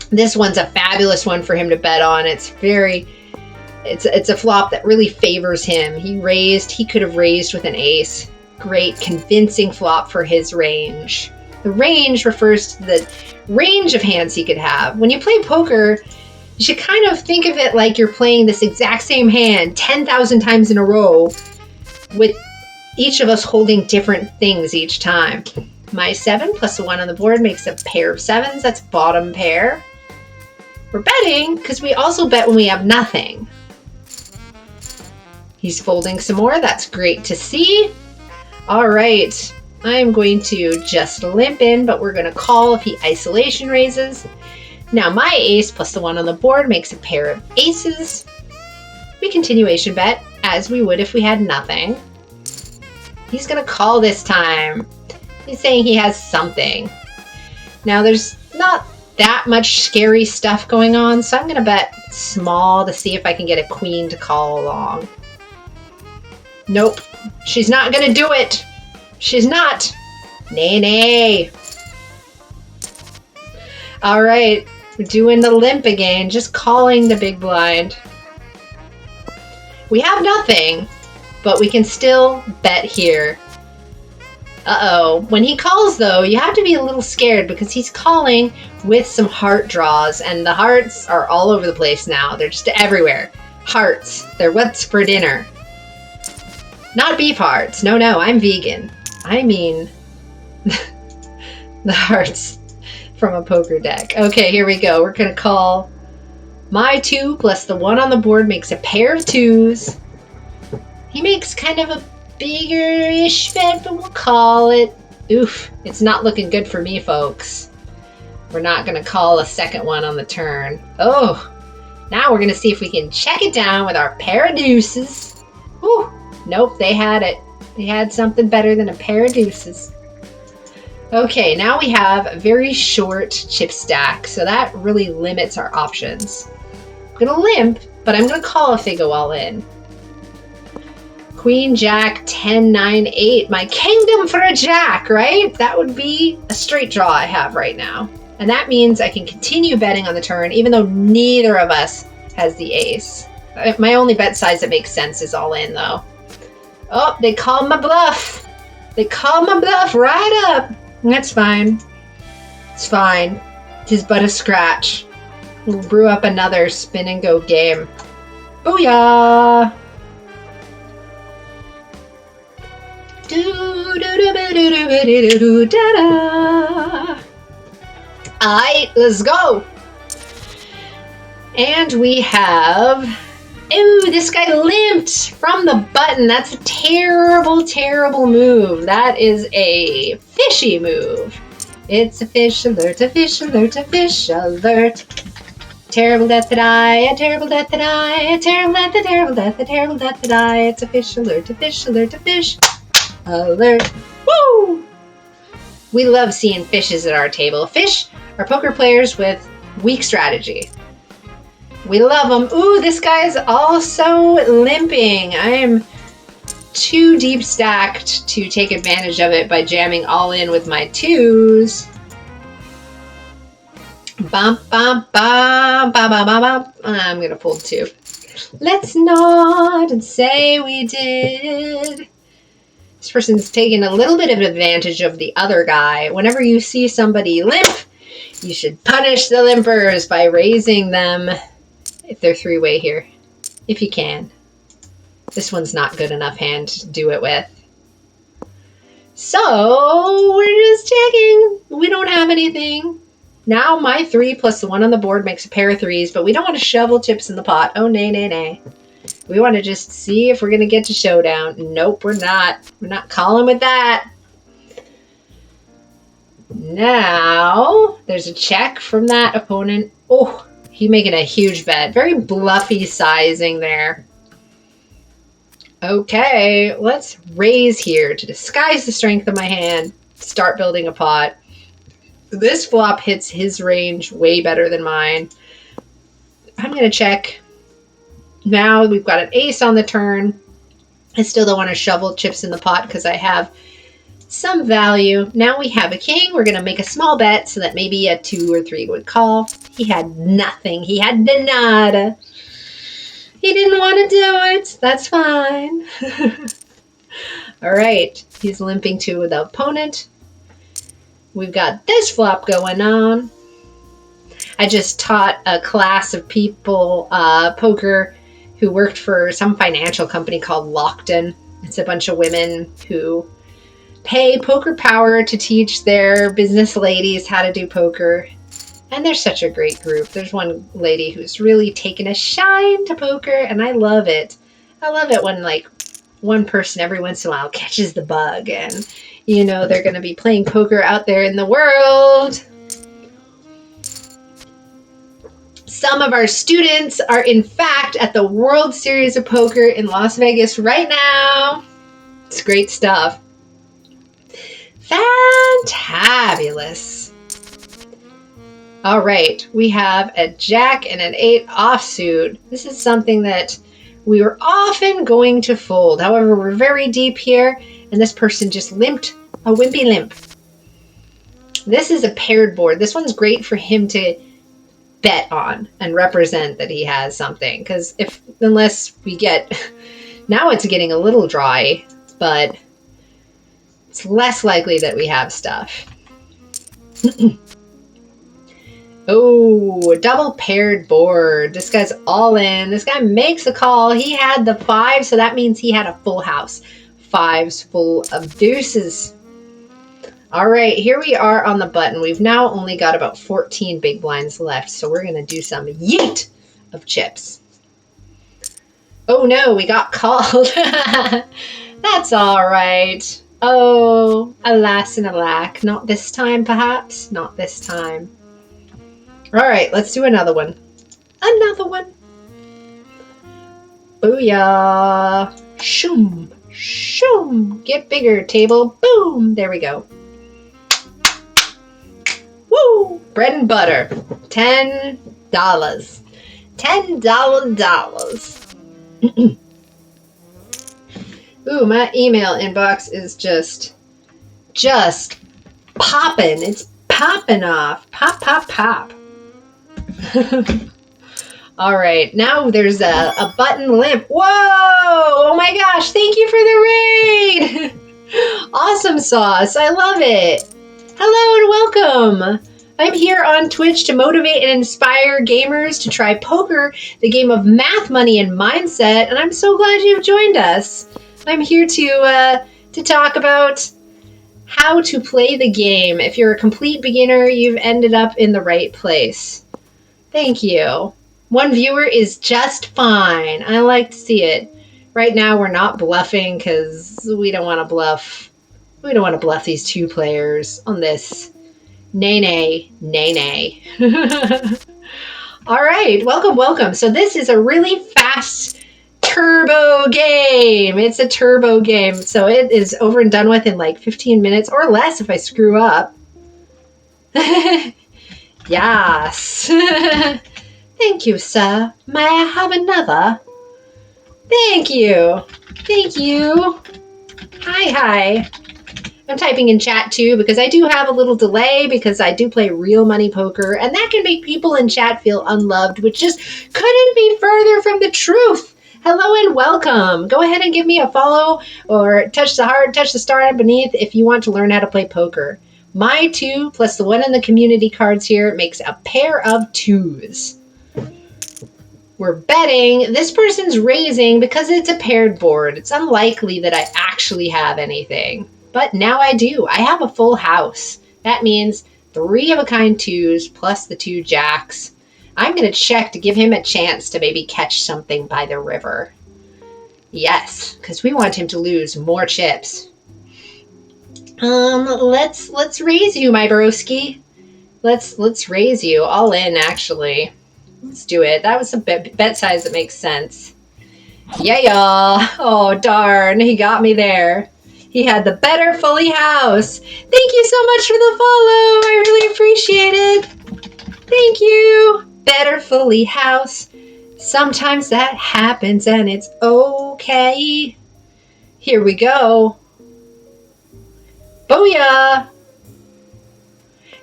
This one's a fabulous one for him to bet on. It's a flop that really favors him. He could have raised with an ace. Great, convincing flop for his range. The range refers to the range of hands he could have. When you play poker, you should kind of think of it like you're playing this exact same hand 10,000 times in a row, with each of us holding different things each time. My 7 plus the 1 on the board makes a pair of 7s. That's bottom pair. We're betting because we also bet when we have nothing. He's folding some more. That's great to see. All right. I'm going to just limp in, but we're going to call if he isolation raises. Now my ace plus the 1 on the board makes a pair of aces. We continuation bet as we would if we had nothing. He's going to call this time. He's saying he has something. Now there's not that much scary stuff going on, so I'm going to bet small to see if I can get a queen to call along. Nope. She's not going to do it. She's not. Nay, nay. All right. We're doing the limp again. Just calling the big blind. We have nothing, but we can still bet here. Uh-oh. When he calls, though, you have to be a little scared because he's calling with some heart draws, and the hearts are all over the place now. They're just everywhere. Hearts. They're what's for dinner. Not beef hearts. No, I'm vegan. I mean the hearts from a poker deck. Okay, here we go. We're going to call my 2 plus the 1 on the board makes a pair of 2s. He makes kind of a bigger-ish bet, but we'll call it. Oof, it's not looking good for me, folks. We're not going to call a second one on the turn. Oh, now we're going to see if we can check it down with our pair of deuces. Whew, nope, they had it. They had something better than a pair of deuces. Okay, now we have a very short chip stack, so that really limits our options. I'm going to limp, but I'm going to call if they go all in. Queen, Jack, 10, 9, 8. My kingdom for a Jack, right? That would be a straight draw I have right now. And that means I can continue betting on the turn, even though neither of us has the ace. My only bet size that makes sense is all in, though. Oh, they called my bluff. They called my bluff right up. That's fine. It's fine. Tis but a scratch. We'll brew up another spin and go game. Booyah! Alright, let's go. And we have... Ooh, this guy limped from the button. That's a terrible, terrible move. That is a fishy move. It's a fish alert, a fish alert, a fish alert. Terrible death that I, a terrible death that I, a terrible death, a terrible death, a terrible death that I. It's a fish alert, a fish alert, a fish alert. Woo! We love seeing fishes at our table. Fish are poker players with weak strategy. We love them. Ooh, this guy's also limping. I am too deep stacked to take advantage of it by jamming all in with my 2s. Bum, bum, bum, bum, bum, bum, bum. I'm going to fold 2. Let's nod and say we did. This person's taking a little bit of advantage of the other guy. Whenever you see somebody limp, you should punish the limpers by raising them. If they're 3-way here, if you can. This one's not good enough hand to do it with. So we're just checking. We don't have anything. Now my 3 plus the 1 on the board makes a pair of 3s, but we don't want to shovel chips in the pot. Oh, nay, nay, nay. We want to just see if we're going to get to showdown. Nope, we're not. We're not calling with that. Now there's a check from that opponent. Oh, he's making a huge bet. Very bluffy sizing there. Okay, let's raise here to disguise the strength of my hand. Start building a pot. This flop hits his range way better than mine. I'm going to check. Now we've got an ace on the turn. I still don't want to shovel chips in the pot because I have some value. Now we have a king. We're going to make a small bet so that maybe a 2 or 3 would call. He had nothing. He had nada. He didn't want to do it. That's fine. All right. He's limping to the opponent. We've got this flop going on. I just taught a class of people poker who worked for some financial company called Lockton. It's a bunch of women who pay Poker Power to teach their business ladies how to do poker. And they're such a great group. There's one lady who's really taken a shine to poker, and I love it. I love it when, like, one person every once in a while catches the bug and, you know, they're going to be playing poker out there in the world. Some of our students are, in fact, at the World Series of Poker in Las Vegas right now. It's great stuff. Fantabulous. All right, we have a jack and an 8 offsuit. This is something that we are often going to fold. However, we're very deep here, and this person just limped a wimpy limp. This is a paired board. This one's great for him to bet on and represent that he has something. Because unless we get, now it's getting a little dry, but it's less likely that we have stuff. Oh, double paired board. This guy's all in. This guy makes a call. He had the 5, so that means he had a full house. 5s full of deuces. All right, here we are on the button. We've now only got about 14 big blinds left, so we're going to do some yeet of chips. Oh no, we got called. That's all right. Oh, alas and alack. Not this time, perhaps. Not this time. All right, let's do another one. Another one. Booyah. Shoom. Shoom. Get bigger, table. Boom. There we go. Woo. Bread and butter. $10. $10. Ooh, my email inbox is just popping. It's popping off. Pop, pop, pop. All right, now there's a button limp. Whoa! Oh my gosh, thank you for the raid! Awesome sauce, I love it. Hello and welcome. I'm here on Twitch to motivate and inspire gamers to try poker, the game of math, money, and mindset, and I'm so glad you've joined us. I'm here to talk about how to play the game. If you're a complete beginner, you've ended up in the right place. Thank you. 1 viewer is just fine. I like to see it. Right now, we're not bluffing because we don't want to bluff. We don't want to bluff these 2 players on this. Nay. All right, welcome. So this is a really fast turbo game. It's a turbo game. So it is over and done with in like 15 minutes or less if I screw up. Yes. Thank you, sir. May I have another? Thank you. Hi. I'm typing in chat too because I do have a little delay because I do play real money poker, and that can make people in chat feel unloved, which just couldn't be further from the truth. Hello and welcome. Go ahead and give me a follow or touch the heart, touch the star beneath if you want to learn how to play poker. My 2 plus the 1 in the community cards here makes a pair of 2s. We're betting. This person's raising because it's a paired board. It's unlikely that I actually have anything. But now I do. I have a full house. That means 3 of a kind 2s plus the 2 jacks. I'm going to check to give him a chance to maybe catch something by the river. Yes, because we want him to lose more chips. Let's raise you, my broski. Let's raise you. All in, actually. Let's do it. That was a bet size that makes sense. Yeah, y'all. Oh, darn. He got me there. He had the better fully house. Thank you so much for the follow. I really appreciate it. Thank you. Better fully house. Sometimes that happens and it's okay. Here we go. Booyah!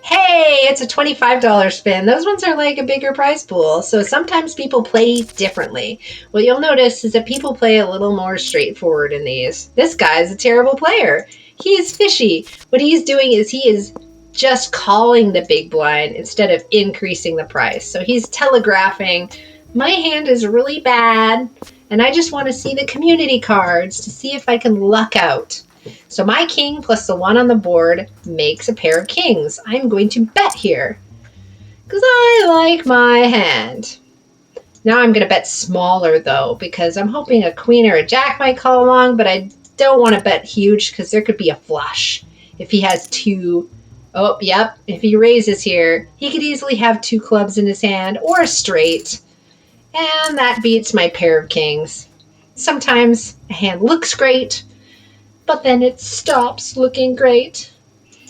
Hey, it's a $25 spin. Those ones are like a bigger prize pool. So sometimes people play differently. What you'll notice is that people play a little more straightforward in these. This guy's a terrible player. He is fishy. What he's doing is he is just calling the big blind instead of increasing the price. So he's telegraphing, my hand is really bad, and I just want to see the community cards to see if I can luck out. So my king plus the one on the board makes a pair of kings. I'm going to bet here because I like my hand. Now I'm going to bet smaller though because I'm hoping a queen or a jack might call along, but I don't want to bet huge because there could be a flush. If he has two, oh, yep, if he raises here, he could easily have two clubs in his hand or a straight, and that beats my pair of kings. Sometimes a hand looks great, but then it stops looking great.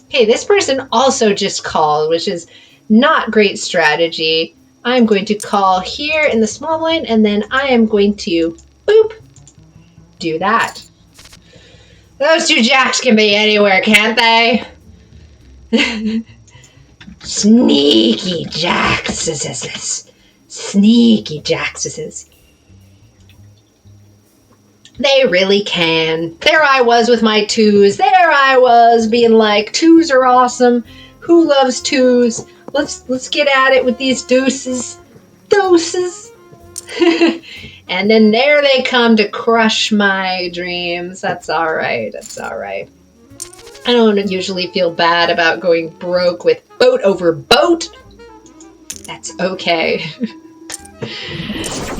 Okay, this person also just called, which is not great strategy. I'm going to call here in the small blind, and then I am going to, boop, do that. Those two jacks can be anywhere, can't they? Sneaky jacks. Sneaky jacks. They really can. There I was with my twos. There I was being like, twos are awesome. Who loves twos? Let's get at it with these deuces. Deuces. And then there they come to crush my dreams. That's all right. That's all right. I don't usually feel bad about going broke with boat over boat. That's okay.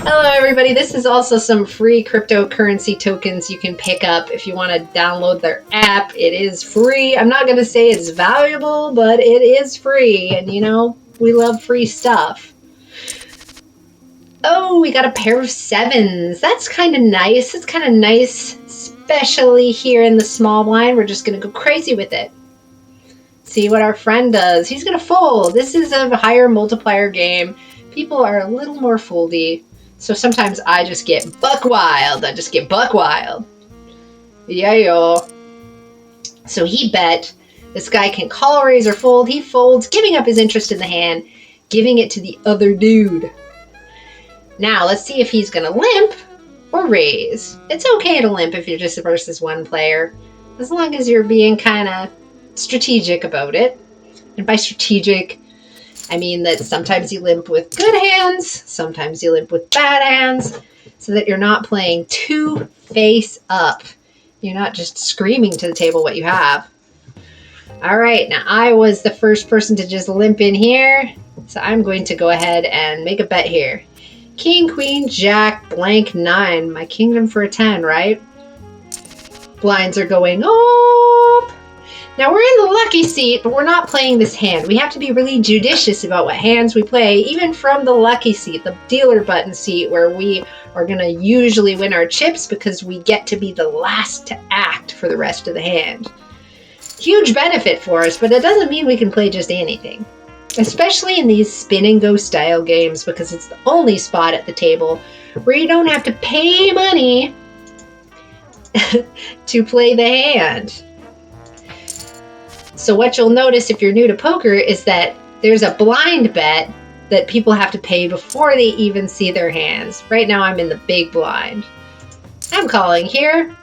Hello everybody, this is also some free cryptocurrency tokens you can pick up if you want to download their app. It is free. I'm not going to say it's valuable, but it is free, and you know, we love free stuff. Oh, we got a pair of sevens. That's kind of nice. It's kind of nice, especially here in the small blind. We're just going to go crazy with it. See what our friend does. He's going to fold. This is a higher multiplier game. People are a little more foldy, so sometimes I just get buck wild. Yeah, yo. So he bet. This guy can call, raise, or fold. He folds, giving up his interest in the hand, giving it to the other dude. Now, let's see if he's going to limp or raise. It's okay to limp if you're just versus one player, as long as you're being kind of strategic about it. And by strategic, I mean that sometimes you limp with good hands, sometimes you limp with bad hands, so that you're not playing two face up. You're not just screaming to the table what you have. All right, now I was the first person to just limp in here, so I'm going to go ahead and make a bet here. King, queen, jack, blank, 9. My kingdom for a 10, right? Blinds are going up. Now we're in the lucky seat, but we're not playing this hand. We have to be really judicious about what hands we play, even from the lucky seat, the dealer button seat, where we are going to usually win our chips because we get to be the last to act for the rest of the hand. Huge benefit for us, but it doesn't mean we can play just anything. Especially in these spin and go style games, because it's the only spot at the table where you don't have to pay money to play the hand. So what you'll notice if you're new to poker is that there's a blind bet that people have to pay before they even see their hands. Right now I'm in the big blind. I'm calling here.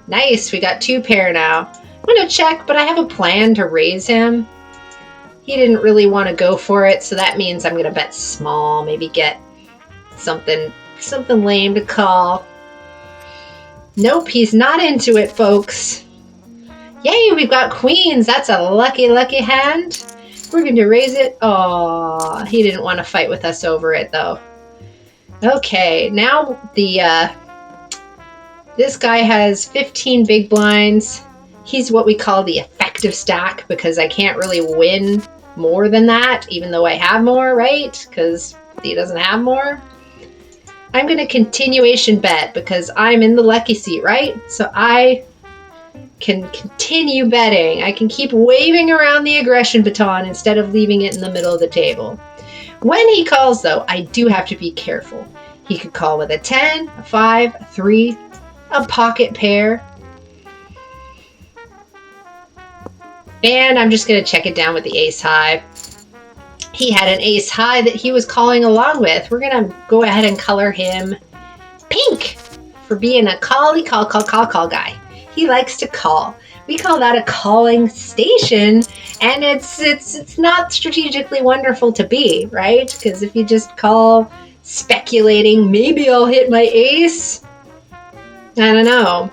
Nice, we got 2 pair now. I'm going to check, but I have a plan to raise him. He didn't really want to go for it, so that means I'm going to bet small, maybe get something lame to call. Nope, he's not into it, folks. Yay, we've got queens. That's a lucky, lucky hand. We're going to raise it. Oh, he didn't want to fight with us over it, though. Okay, now this guy has 15 big blinds. He's what we call the effective stack because I can't really win more than that, even though I have more, right? Because he doesn't have more. I'm going to continuation bet because I'm in the lucky seat, right? So I can continue betting. I can keep waving around the aggression baton instead of leaving it in the middle of the table. When he calls, though, I do have to be careful. He could call with a 10, a 5, a 3, a pocket pair. And I'm just going to check it down with the ace high. He had an ace high that he was calling along with. We're going to go ahead and color him pink for being a call guy. He likes to call. We call that a calling station, and it's not strategically wonderful to be, right? Because if you just call speculating, maybe I'll hit my ace. I don't know.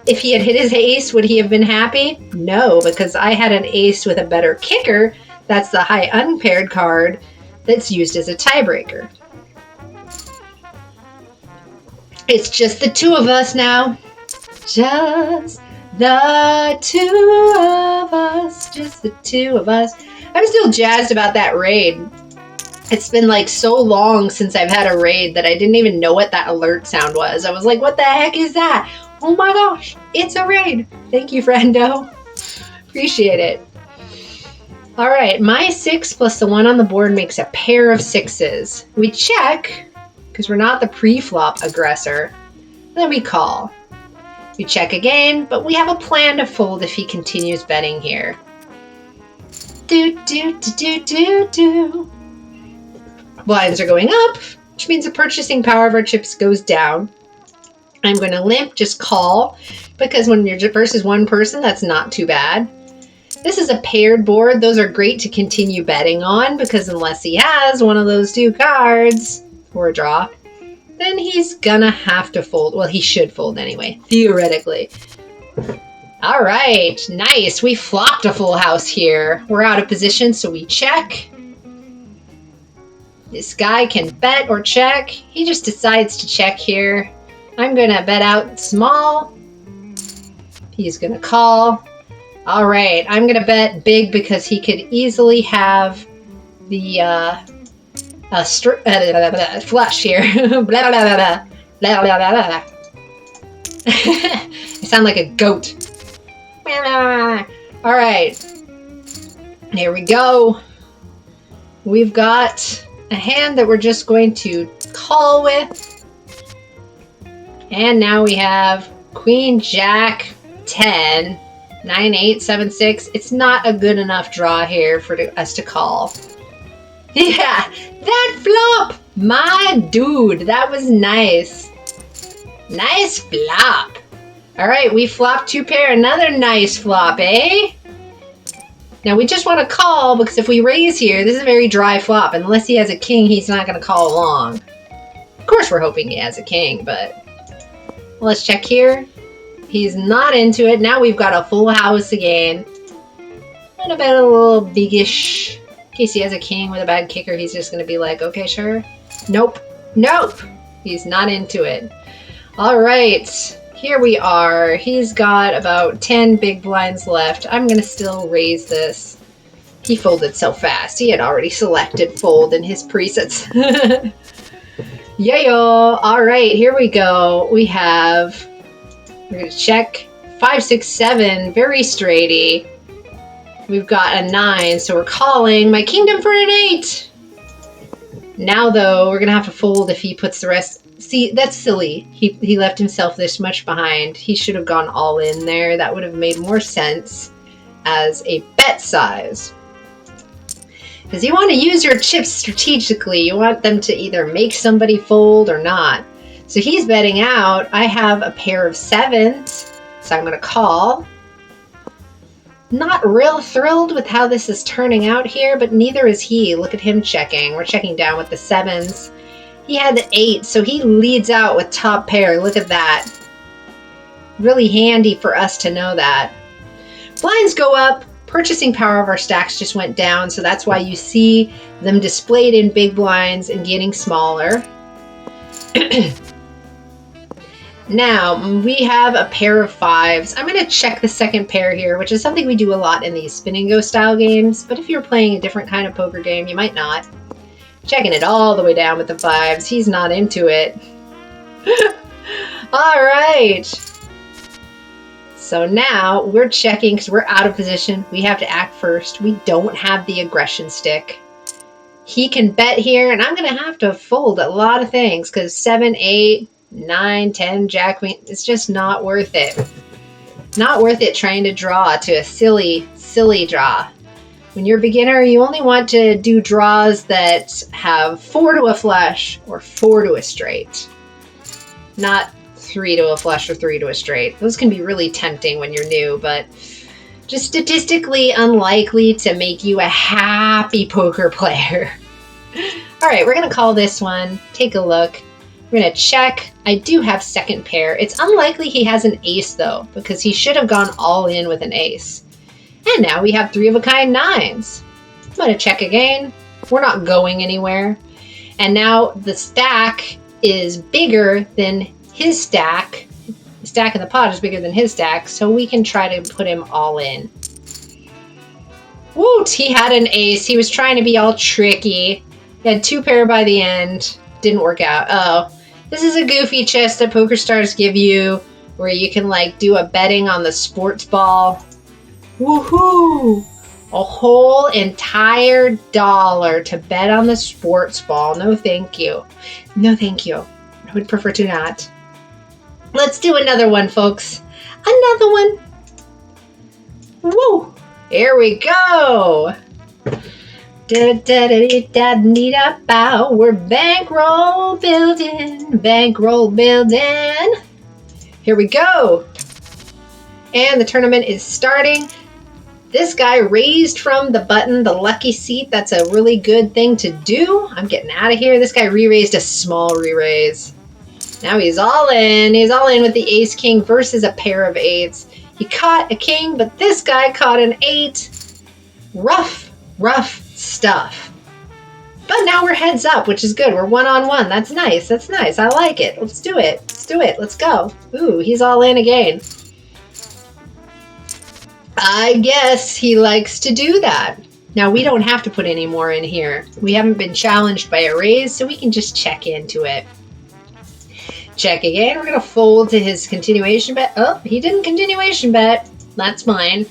If he had hit his ace, would he have been happy? No, because I had an ace with a better kicker. That's the high unpaired card that's used as a tiebreaker. It's just the two of us now. Just the two of us. Just the two of us. I'm still jazzed about that raid. It's been like so long since I've had a raid that I didn't even know what that alert sound was. I was like, what the heck is that? Oh my gosh, it's a raid. Thank you, friendo. Appreciate it. All right, my 6 plus the 1 on the board makes a pair of 6s. We check, because we're not the pre-flop aggressor. Then we call. We check again, but we have a plan to fold if he continues betting here. Blinds are going up, which means the purchasing power of our chips goes down. I'm going to limp, just call, because when you're versus one person, that's not too bad. This is a paired board. Those are great to continue betting on, because unless he has one of those two cards, or a draw, then he's gonna have to fold. Well, he should fold anyway, theoretically. All right, nice. We flopped a full house here. We're out of position, so we check. This guy can bet or check. He just decides to check here. I'm gonna bet out small. He's gonna call. All right, I'm gonna bet big because he could easily have the flush here. Blah, blah, blah, blah. Blah, blah, blah, blah. I sound like a goat. All right, here we go. We've got a hand that we're just going to call with. And now we have Queen, Jack, 10, 9, 8, 7, 6. It's not a good enough draw here for us to call. Yeah, that flop! My dude, that was nice. Nice flop. All right, we flopped 2 pair. Another nice flop, eh? Now we just want to call because if we raise here, this is a very dry flop. Unless he has a king, he's not going to call along. Of course, we're hoping he has a king, but let's check here. He's not into it. Now we've got a full house again. And a bit a little biggish. In case he has a king with a bad kicker, he's just going to be like, okay, sure. Nope. Nope. He's not into it. All right. Here we are. He's got about 10 big blinds left. I'm going to still raise this. He folded so fast. He had already selected fold in his presets. Yayo. All right, here we go. We're going to check 5, 6, 7. Very straighty. We've got a 9, so we're calling my kingdom for an 8. Now, though, we're going to have to fold if he puts the rest. See, that's silly. He left himself this much behind. He should have gone all in there. That would have made more sense as a bet size. Because you want to use your chips strategically. You want them to either make somebody fold or not. So he's betting out. I have a pair of 7s, so I'm going to call. Not real thrilled with how this is turning out here, but neither is he. Look at him checking. We're checking down with the 7s. He had the 8, so he leads out with top pair. Look at that. Really handy for us to know that. Blinds go up. Purchasing power of our stacks just went down, so that's why you see them displayed in big blinds and getting smaller. Now, we have a pair of 5s. I'm going to check the second pair here, which is something we do a lot in these spin and go style games, but if you're playing a different kind of poker game, you might not. Checking it all the way down with the 5s. He's not into it. All right. So now we're checking because we're out of position. We have to act first. We don't have the aggression stick. He can bet here, and I'm going to have to fold a lot of things because 7, 8, 9, 10, Jack, Queen, it's just not worth it. Not worth it trying to draw to a silly silly draw. When you're a beginner, you only want to do draws that have 4 to a flush or 4 to a straight. Not 3 to a flush or 3 to a straight. Those can be really tempting when you're new, but just statistically unlikely to make you a happy poker player. All right, we're going to call this one. Take a look. We're going to check. I do have second pair. It's unlikely he has an ace, though, because he should have gone all in with an ace. And now we have 3 of a kind nines. I'm going to check again. We're not going anywhere. And now the stack is bigger than his stack. The stack in the pot is bigger than his stack, so we can try to put him all in. Woot! He had an ace. He was trying to be all tricky. He had 2 pair by the end. Didn't work out. Oh, this is a goofy chest that PokerStars give you where you can like do a betting on the sports ball. Woohoo! A whole entire $1 to bet on the sports ball. No, thank you. No, thank you. I would prefer to not. Let's do another one, folks. Another one. Woo! Here we go. We're bankroll building. Bankroll building. Here we go. And the tournament is starting. This guy raised from the button, the lucky seat. That's a really good thing to do. I'm getting out of here. This guy re-raised a small re-raise. Now he's all in. He's all in with the ace-king versus a pair of eights. He caught a king, but this guy caught an 8. Rough, rough stuff. But now we're heads up, which is good. We're 1-on-1. That's nice. That's nice. I like it. Let's do it. Let's do it. Let's go. Ooh, he's all in again. I guess he likes to do that. Now, we don't have to put any more in here. We haven't been challenged by a raise, so we can just check into it. Check again. We're going to fold to his continuation bet. Oh, he didn't continuation bet. That's mine.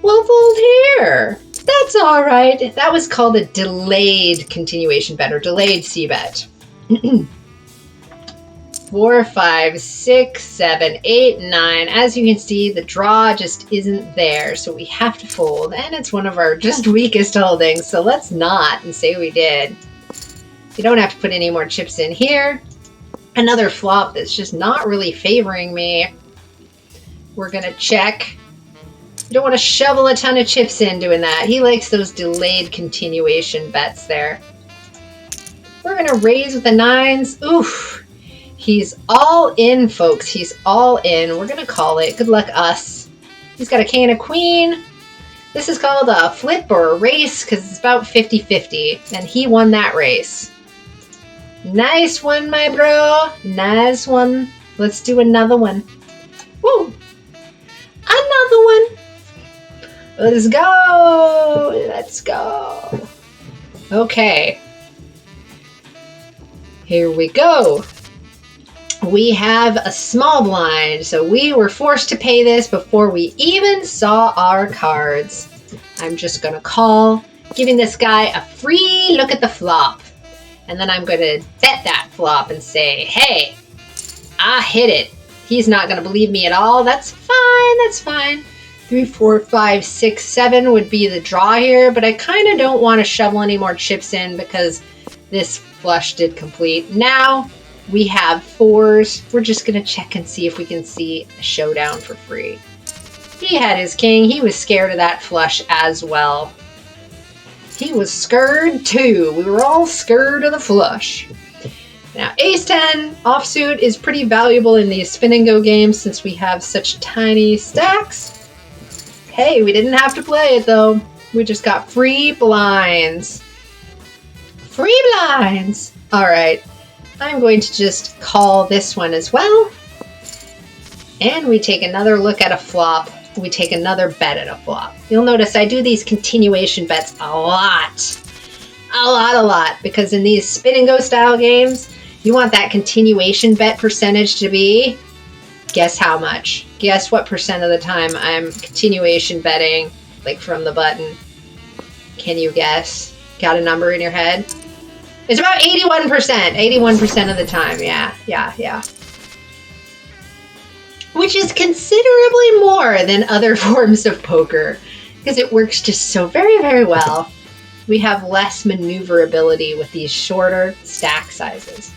We'll fold here. That's all right. That was called a delayed continuation bet or delayed C bet. 4, 5, 6, 7, 8, 9. As you can see, the draw just isn't there, so we have to fold. And it's one of our just weakest holdings, so let's not and say we did. You don't have to put any more chips in here. Another flop that's just not really favoring me. We're going to check. You don't want to shovel a ton of chips in doing that. He likes those delayed continuation bets there. We're going to raise with the 9s. Oof. He's all in, folks. He's all in. We're going to call it. Good luck, us. He's got a king and a queen. This is called a flip or a race because it's about 50-50. And he won that race. Nice one, my bro. Nice one. Let's do another one. Woo! Another one. Let's go. Let's go. Okay. Here we go. We have a small blind, so we were forced to pay this before we even saw our cards. I'm just going to call, giving this guy a free look at the flop. And then I'm going to bet that flop and say, hey, I hit it. He's not going to believe me at all. That's fine. That's fine. 3, 4, 5, 6, 7 would be the draw here, but I kind of don't want to shovel any more chips in because this flush did complete. Now we have 4s. We're just going to check and see if we can see a showdown for free. He had his king. He was scared of that flush as well. He was scared too. We were all scared of the flush. Now, ace-10 offsuit is pretty valuable in these spin and go games since we have such tiny stacks. Hey, we didn't have to play it though. We just got free blinds. Free blinds! Alright, I'm going to just call this one as well. And we take another look at a flop. We take another bet at a flop. You'll notice I do these continuation bets a lot. A lot. Because in these spin and go style games, you want that continuation bet percentage to be, guess how much? Guess what percent of the time I'm continuation betting, like from the button. Can you guess? Got a number in your head? It's about 81%. 81% of the time, yeah. which is considerably more than other forms of poker because it works just so very, very well. We have less maneuverability with these shorter stack sizes.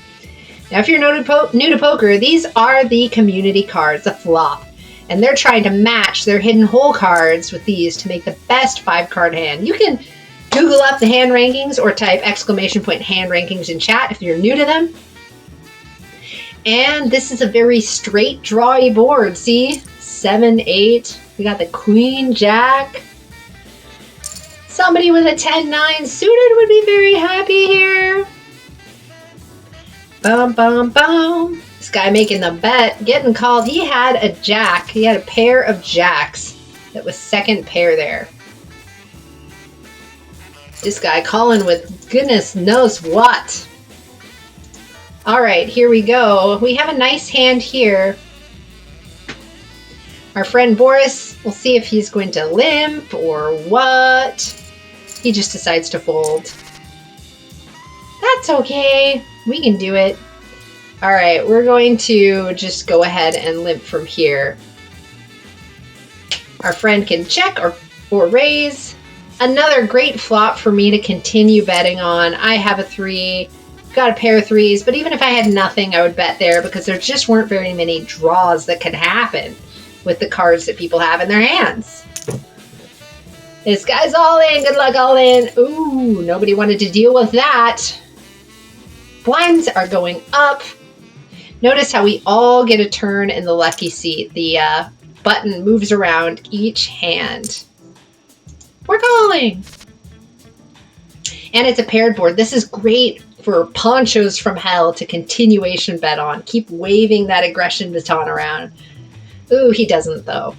Now, if you're new to poker, these are the community cards, the flop, and they're trying to match their hidden hole cards with these to make the best 5-card hand. You can Google up the hand rankings or type ! hand rankings in chat if you're new to them. And this is a very straight drawy board. See? 7, 8. We got the Queen, Jack. Somebody with a 10, 9 suited would be very happy here. Bum, bum, bum. This guy making the bet, getting called. He had a jack. He had a pair of jacks. That was second pair there. This guy calling with goodness knows what. All right, here we go. We have a nice hand here. Our friend Boris, we'll see if he's going to limp or what. He just decides to fold. That's okay. We can do it. All right, we're going to just go ahead and limp from here. Our friend can check or raise. Another great flop for me to continue betting on. I have a 3, got a pair of 3s, but even if I had nothing, I would bet there because there just weren't very many draws that could happen with the cards that people have in their hands. This guy's all in. Good luck, all in. Ooh, nobody wanted to deal with that. Blinds are going up. Notice how we all get a turn in the lucky seat. The button moves around each hand. We're calling. And it's a paired board. This is great for ponchos from hell to continuation bet on. Keep waving that aggression baton around. Ooh, he doesn't though.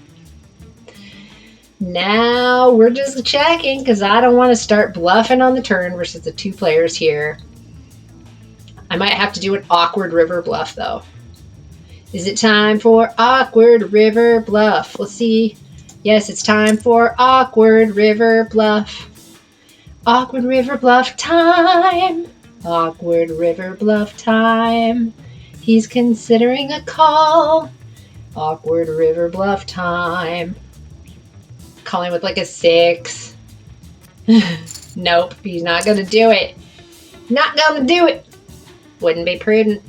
Now we're just checking because I don't want to start bluffing on the turn versus the 2 players here. I might have to do an awkward river bluff though. Is it time for awkward river bluff? Let's see. Yes, it's time for awkward river bluff. Awkward river bluff time. Awkward river bluff time. He's considering a call. Awkward river bluff time. Calling with like a 6. Nope, he's not gonna do it. Not gonna do it. Wouldn't be prudent.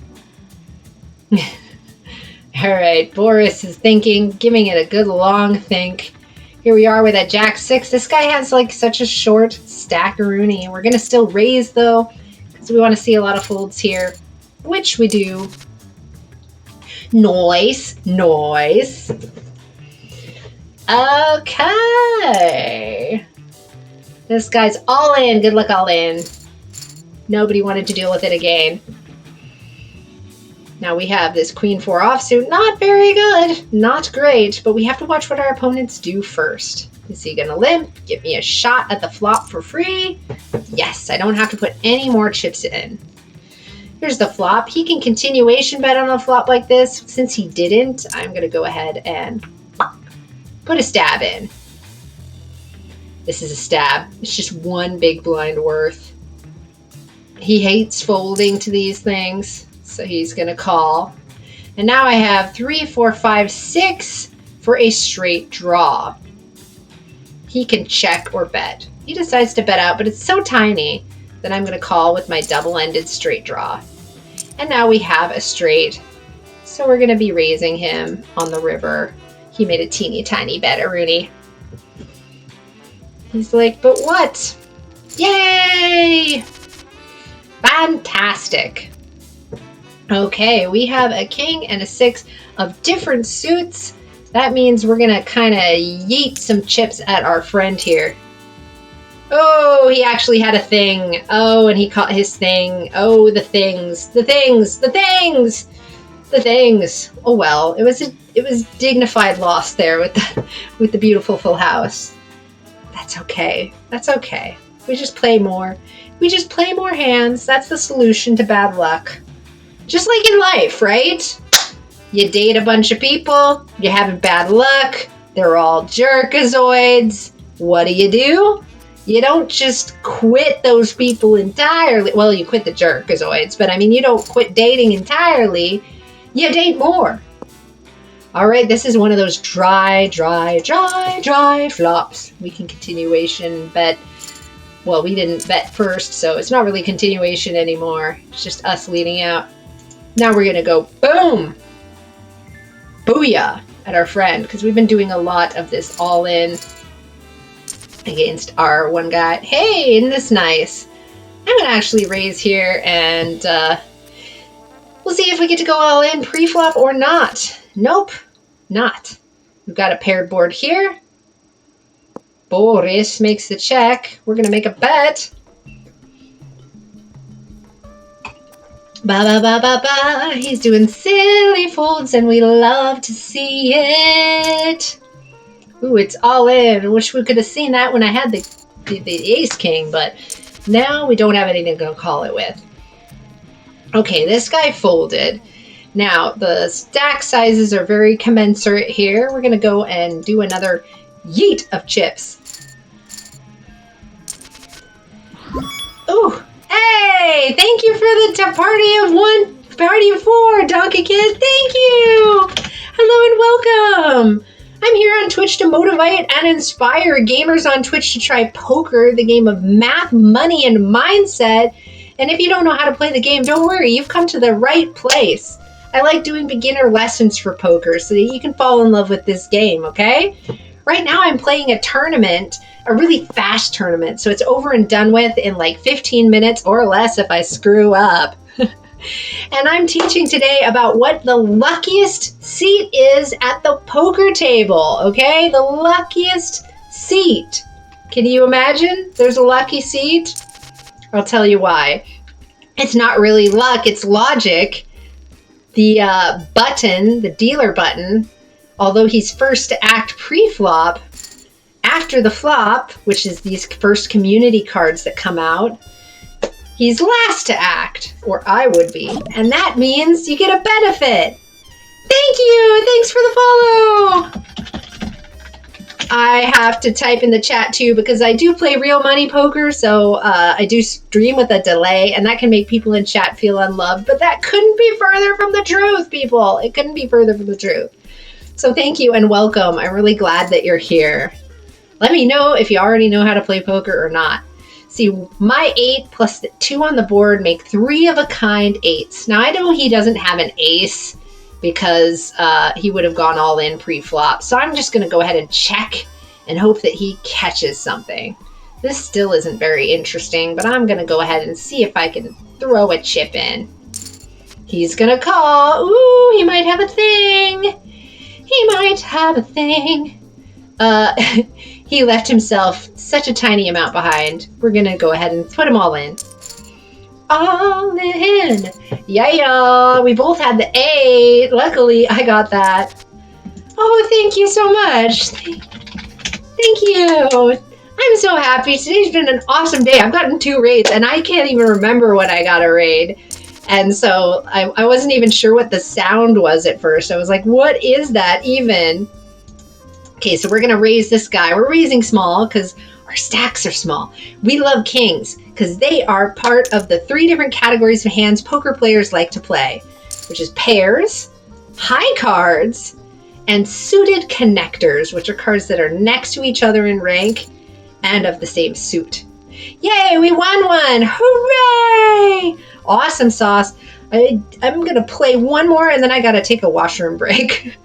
All right, Boris is thinking, giving it a good long think. Here we are with a Jack 6. This guy has like such a short stackaroonie. We're gonna still raise though, because we want to see a lot of folds here, which we do. Nice, nice. Okay. This guy's all in. Good luck, all in. Nobody wanted to deal with it again. Now we have this Queen 4 offsuit. Not very good. Not great. But we have to watch what our opponents do first. Is he going to limp? Give me a shot at the flop for free? Yes, I don't have to put any more chips in. Here's the flop. He can continuation bet on a flop like this. Since he didn't, I'm going to go ahead and put a stab in. This is a stab. It's just one big blind worth. He hates folding to these things, so he's going to call. And now I have 3, 4, 5, 6 for a straight draw. He can check or bet. He decides to bet out, but it's so tiny that I'm going to call with my double-ended straight draw. And now we have a straight, so we're going to be raising him on the river. He made a teeny tiny bet, Rooney. He's like, but what? Yay! Fantastic. Okay, we have a king and a 6 of different suits. That means we're going to kind of yeet some chips at our friend here. Oh, he actually had a thing. Oh, and he caught his thing. Oh, the things, the things, the things, the things. Oh well, it was dignified loss there with the beautiful full house. That's okay. That's okay. We just play more. We just play more hands. That's the solution to bad luck. Just like in life, right? You date a bunch of people. You're having bad luck. They're all jerkazoids. What do? You don't just quit those people entirely. Well, you quit the jerkazoids, but I mean, you don't quit dating entirely. You date more. All right, this is one of those dry flops. We can continuation bet. Well, we didn't bet first, so it's not really continuation anymore. It's just us leading out. Now we're going to go boom! Booyah! At our friend, because we've been doing a lot of this all in against our one guy. Hey, isn't this nice? I'm going to actually raise here and we'll see if we get to go all in pre-flop or not. Nope, not. We've got a paired board here. Boris makes the check. We're going to make a bet. Ba ba ba ba ba. He's doing silly folds and we love to see it. Ooh, it's all in. I wish we could have seen that when I had the ace king, but now we don't have anything to call it with. Okay, this guy folded. Now, the stack sizes are very commensurate here. We're going to go and do another yeet of chips. Ooh, hey, thank you for the party of four, Donkey Kid. Thank you. Hello and welcome. I'm here on Twitch to motivate and inspire gamers on Twitch to try poker, the game of math, money, and mindset. And if you don't know how to play the game, don't worry, you've come to the right place. I like doing beginner lessons for poker so that you can fall in love with this game, okay? Right now I'm playing a tournament, a really fast tournament, so it's over and done with in like 15 minutes or less if I screw up. And I'm teaching today about what the luckiest seat is at the poker table, okay? The luckiest seat. Can you imagine there's a lucky seat? I'll tell you why. It's not really luck, it's logic. The button, the dealer button, although he's first to act pre-flop, after the flop, which is these first community cards that come out, he's last to act, or I would be, and that means you get a benefit. Thank you! Thanks for the follow! I have to type in the chat too because I do play real money poker, so I do stream with a delay, and that can make people in chat feel unloved, but that couldn't be further from the truth, people. It couldn't be further from the truth. So thank you and welcome. I'm really glad that you're here. Let me know if you already know how to play poker or not. See, my 8 plus the 2 on the board make 3 of a kind 8s. Now, I know he doesn't have an ace because he would have gone all in pre-flop. So I'm just going to go ahead and check and hope that he catches something. This still isn't very interesting, but I'm going to go ahead and see if I can throw a chip in. He's going to call. Ooh, he might have a thing. He might have a thing. He left himself such a tiny amount behind. We're going to go ahead and put them all in. All in. Yeah, we both had the 8. Luckily, I got that. Oh, thank you so much. Thank you. I'm so happy. Today's been an awesome day. I've gotten 2 raids, and I can't even remember when I got a raid. And so I wasn't even sure what the sound was at first. I was like, what is that even? Okay, so we're going to raise this guy. We're raising small because our stacks are small. We love kings because they are part of the 3 different categories of hands poker players like to play, which is pairs, high cards, and suited connectors, which are cards that are next to each other in rank and of the same suit. Yay, we won one! Hooray! Awesome sauce. I'm going to play one more and then I got to take a washroom break.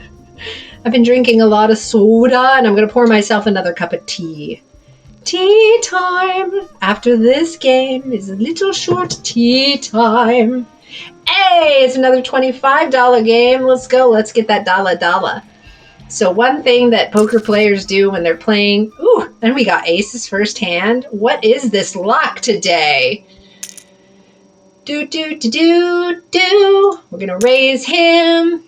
I've been drinking a lot of soda and I'm going to pour myself another cup of tea. Tea time! After this game is a little short tea time. Hey, it's another $25 game. Let's go. Let's get that dollar. So one thing that poker players do when they're playing... Ooh, and we got aces first hand. What is this luck today? We're going to raise him.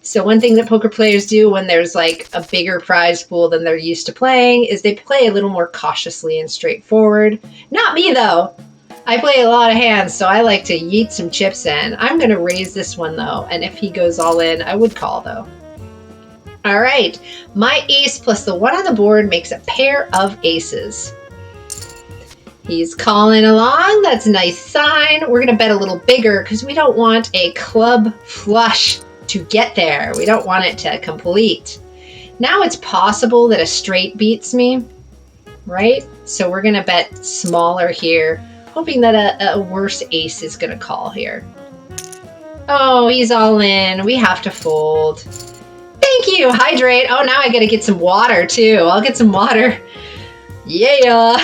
So one thing that poker players do when there's like a bigger prize pool than they're used to playing is they play a little more cautiously and straightforward. Not me, though. I play a lot of hands, so I like to yeet some chips in. I'm going to raise this one, though, and if he goes all in, I would call, though. All right. My ace plus the 1 on the board makes a pair of aces. He's calling along. That's a nice sign. We're going to bet a little bigger because we don't want a club flush to get there. We don't want it to complete. Now it's possible that a straight beats me, right? So we're gonna bet smaller here, hoping that a worse ace is gonna call here. Oh, he's all in. We have to fold. Thank you, hydrate. Oh, now I gotta get some water too. I'll get some water. Yeah.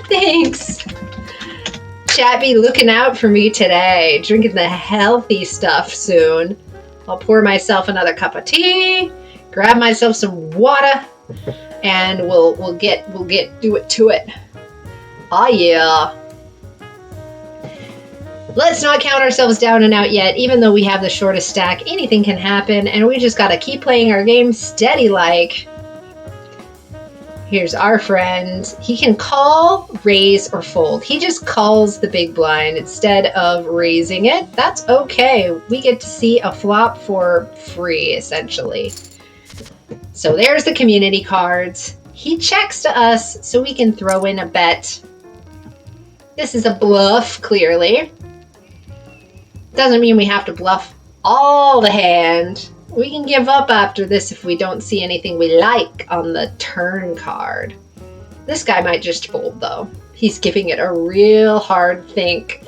Thanks. Chat be looking out for me today. Drinking the healthy stuff soon. I'll pour myself another cup of tea, grab myself some water, and we'll do it to it. Oh yeah. Let's not count ourselves down and out yet. Even though we have the shortest stack, anything can happen, and we just gotta keep playing our game steady like. Here's our friend. He can call, raise, or fold. He just calls the big blind instead of raising it. That's okay. We get to see a flop for free, essentially. So there's the community cards. He checks to us so we can throw in a bet. This is a bluff, clearly. Doesn't mean we have to bluff all the hand. We can give up after this if we don't see anything we like on the turn card. This guy might just fold, though. He's giving it a real hard think.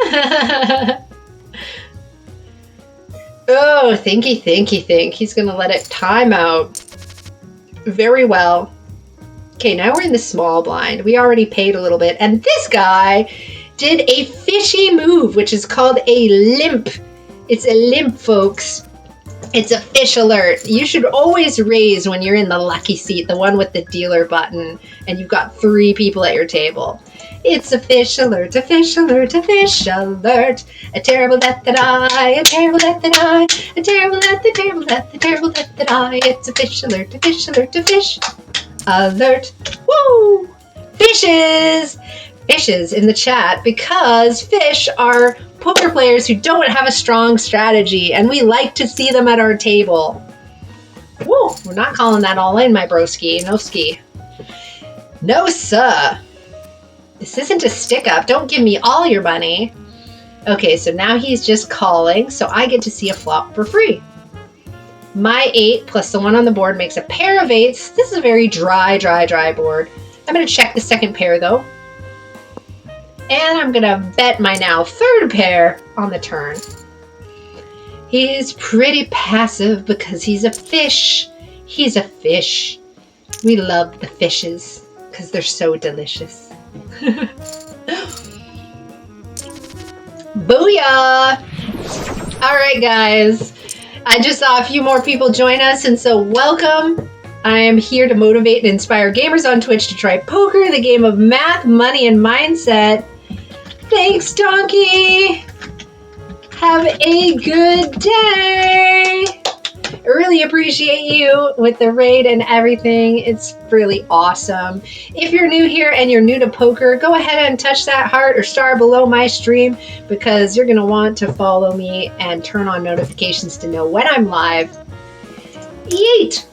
Oh, thinky, thinky, think. He's going to let it time out. Very well. Okay, now we're in the small blind. We already paid a little bit. And this guy did a fishy move, which is called a limp. It's a limp, folks. It's a fish alert. You should always raise when you're in the lucky seat, the one with the dealer button, and you've got 3 people at your table. It's a fish alert, a fish alert, a fish alert. A terrible death that I, a terrible death that I, a terrible death, a terrible death, a terrible death that I. It's a fish alert, a fish alert, a fish alert. Woo! Fishes! Fishes in the chat because fish are poker players who don't have a strong strategy, and we like to see them at our table. Woo! We're not calling that all in, my broski. No ski. No, sir. This isn't a stick-up. Don't give me all your money. Okay, so now he's just calling, so I get to see a flop for free. My 8 plus the one on the board makes a pair of 8s. This is a very dry board. I'm going to check the second pair, though. And I'm going to bet my now 3rd pair on the turn. He's pretty passive because he's a fish. He's a fish. We love the fishes because they're so delicious. Booyah! All right, guys. I just saw a few more people join us, and so welcome. I am here to motivate and inspire gamers on Twitch to try poker, the game of math, money, and mindset. Thanks, Donkey. Have a good day. I really appreciate you with the raid and everything. It's really awesome. If you're new here and you're new to poker, go ahead and touch that heart or star below my stream because you're going to want to follow me and turn on notifications to know when I'm live. Yeet!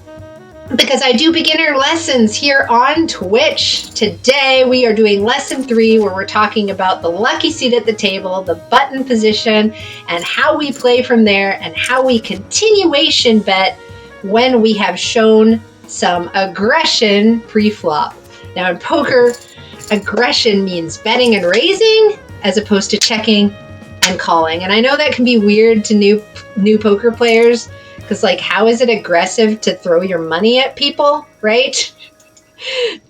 Because I do beginner lessons here on Twitch. Today we are doing lesson 3 where we're talking about the lucky seat at the table, the button position, and how we play from there and how we continuation bet when we have shown some aggression pre-flop. Now in poker, aggression means betting and raising as opposed to checking and calling. And I know that can be weird to new poker players. Because, like, how is it aggressive to throw your money at people, right?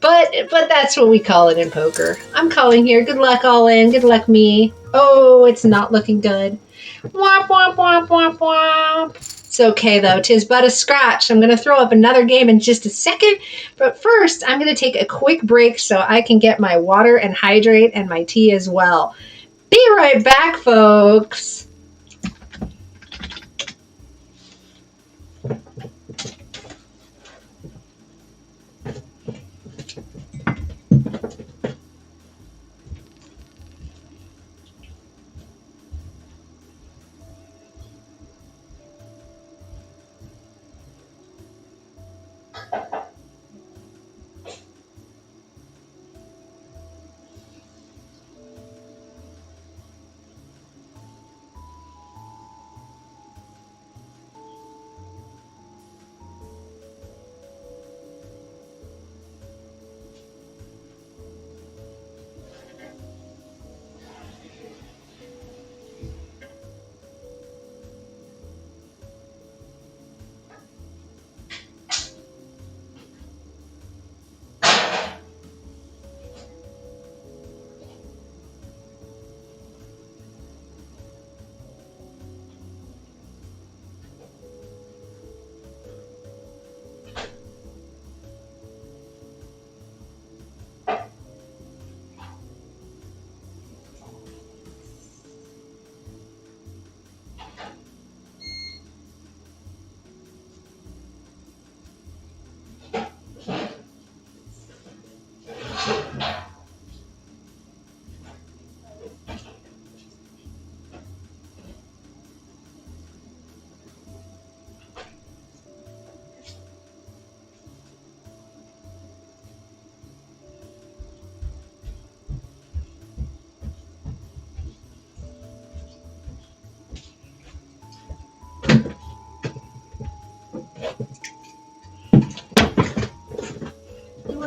But that's what we call it in poker. I'm calling here. Good luck, all in. Good luck, me. Oh, it's not looking good. Womp, womp, womp, womp, womp. It's okay, though. 'Tis but a scratch. I'm going to throw up another game in just a second. But first, I'm going to take a quick break so I can get my water and hydrate and my tea as well. Be right back, folks.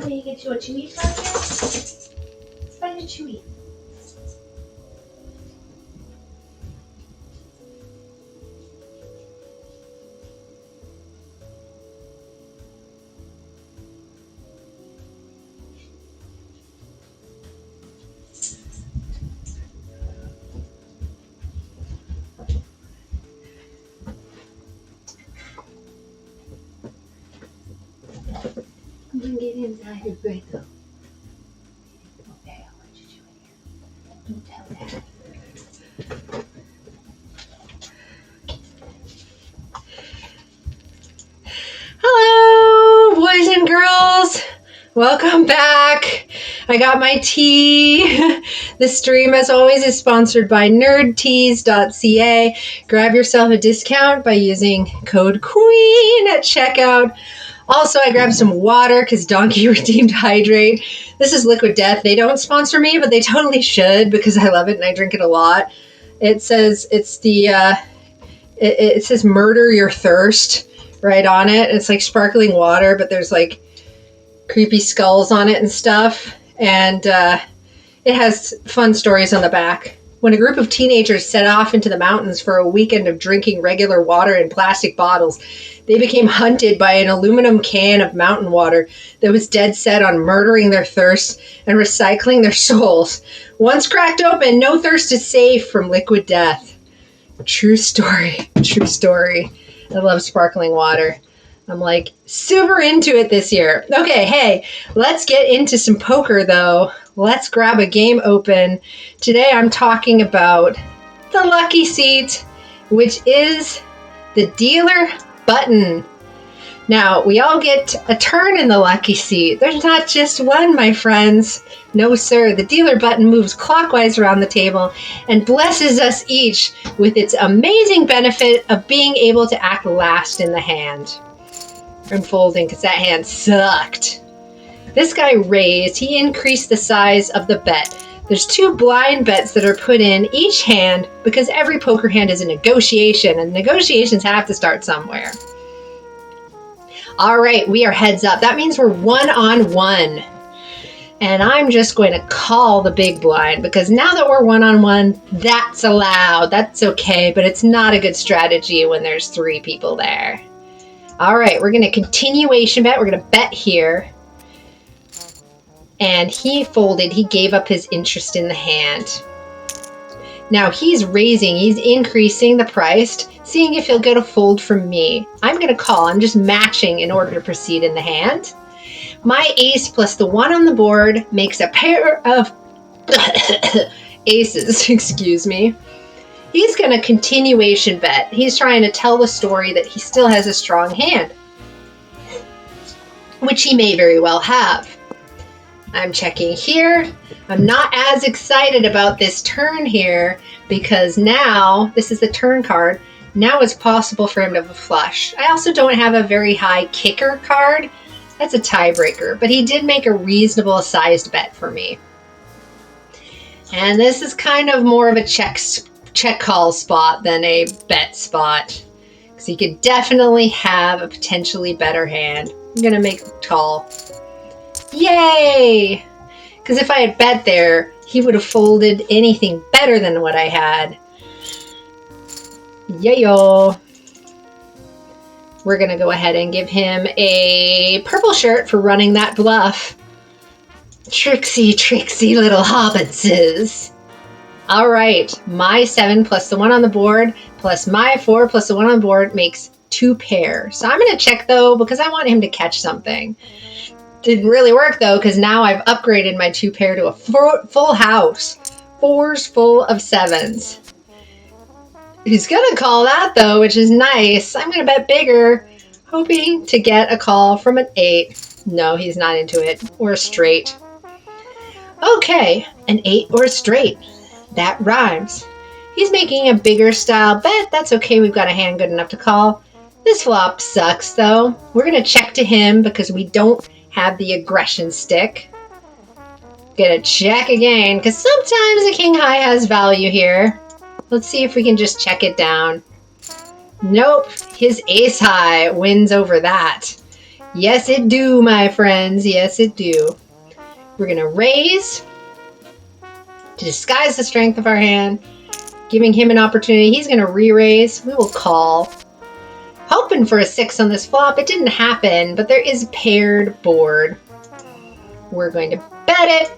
Want me to get you what you eat, Parker? What did you eat? I'm gonna get inside your break though. Okay, I'll let you chew in here. Don't tell Dad. Hello, boys and girls. Welcome back. I got my tea. This stream, as always, is sponsored by nerdteas.ca. Grab yourself a discount by using code QUEEN at checkout. Also, I grabbed some water because Donkey redeemed Hydrate. This is Liquid Death. They don't sponsor me, but they totally should because I love it and I drink it a lot. It says it says murder your thirst right on it. It's like sparkling water, but there's like creepy skulls on it and stuff. And it has fun stories on the back. When a group of teenagers set off into the mountains for a weekend of drinking regular water in plastic bottles, they became hunted by an aluminum can of mountain water that was dead set on murdering their thirst and recycling their souls. Once cracked open, no thirst is safe from Liquid Death. True story. True story. I love sparkling water. I'm like super into it this year. Okay, hey, let's get into some poker though. Let's grab a game open. Today I'm talking about the lucky seat, which is the dealer button. Now, we all get a turn in the lucky seat. There's not just one, my friends. No, sir. The dealer button moves clockwise around the table and blesses us each with its amazing benefit of being able to act last in the hand. I'm folding because that hand sucked. This guy raised. He increased the size of the bet. There's 2 blind bets that are put in each hand because every poker hand is a negotiation, and negotiations have to start somewhere. All right, we are heads up. That means we're 1-on-1. And I'm just going to call the big blind because now that we're 1-on-1, that's allowed. That's okay, but it's not a good strategy when there's 3 people there. All right, we're going to continuation bet. We're going to bet here. And he folded. He gave up his interest in the hand. Now he's raising. He's increasing the price, seeing if he'll get a fold from me. I'm going to call. I'm just matching in order to proceed in the hand. My ace plus the 1 on the board makes a pair of aces. Excuse me. He's going to continuation bet. He's trying to tell the story that he still has a strong hand, which he may very well have. I'm checking here. I'm not as excited about this turn here because now, this is the turn card, now it's possible for him to have a flush. I also don't have a very high kicker card. That's a tiebreaker, but he did make a reasonable sized bet for me. And this is kind of more of a check call spot than a bet spot. Because he could definitely have a potentially better hand. I'm going to make a call. Yay! Because if I had bet there, he would have folded anything better than what I had. Yayo! We're going to go ahead and give him a purple shirt for running that bluff. Tricksy, tricksy little hobbitses. All right, my 7 plus the 1 on the board plus my 4 plus the 1 on the board makes 2 pairs. So I'm going to check though because I want him to catch something. Didn't really work though because now I've upgraded my 2 pair to a full house. 4s full of 7s. He's going to call that though, which is nice. I'm going to bet bigger, hoping to get a call from an 8. No, he's not into it. Or a straight. Okay, an 8 or a straight. That rhymes. He's making a bigger style bet. That's okay. We've got a hand good enough to call. This flop sucks though. We're going to check to him because we don't have the aggression stick. Gonna check again because sometimes a king high has value here. Let's see if we can just check it down. Nope. His ace high wins over that. Yes, it do, my friends. Yes, it do. We're going to raise to disguise the strength of our hand, giving him an opportunity. He's going to re-raise. We will call. Hoping for a 6 on this flop. It didn't happen, but there is a paired board. We're going to bet it.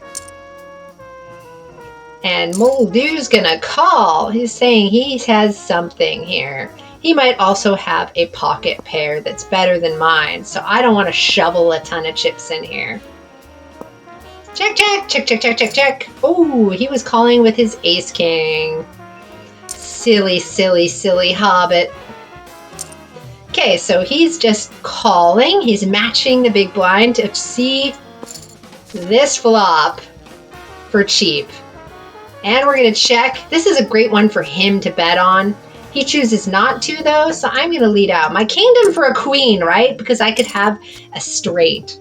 And Moldu's going to call. He's saying he has something here. He might also have a pocket pair that's better than mine, so I don't want to shovel a ton of chips in here. Check, check, check, check, check, check, check. Oh, he was calling with his ace king. Silly, silly, silly hobbit. Okay, so he's just calling. He's matching the big blind to see this flop for cheap. And we're going to check. This is a great one for him to bet on. He chooses not to, though, so I'm going to lead out. My kingdom for a queen, right? Because I could have a straight.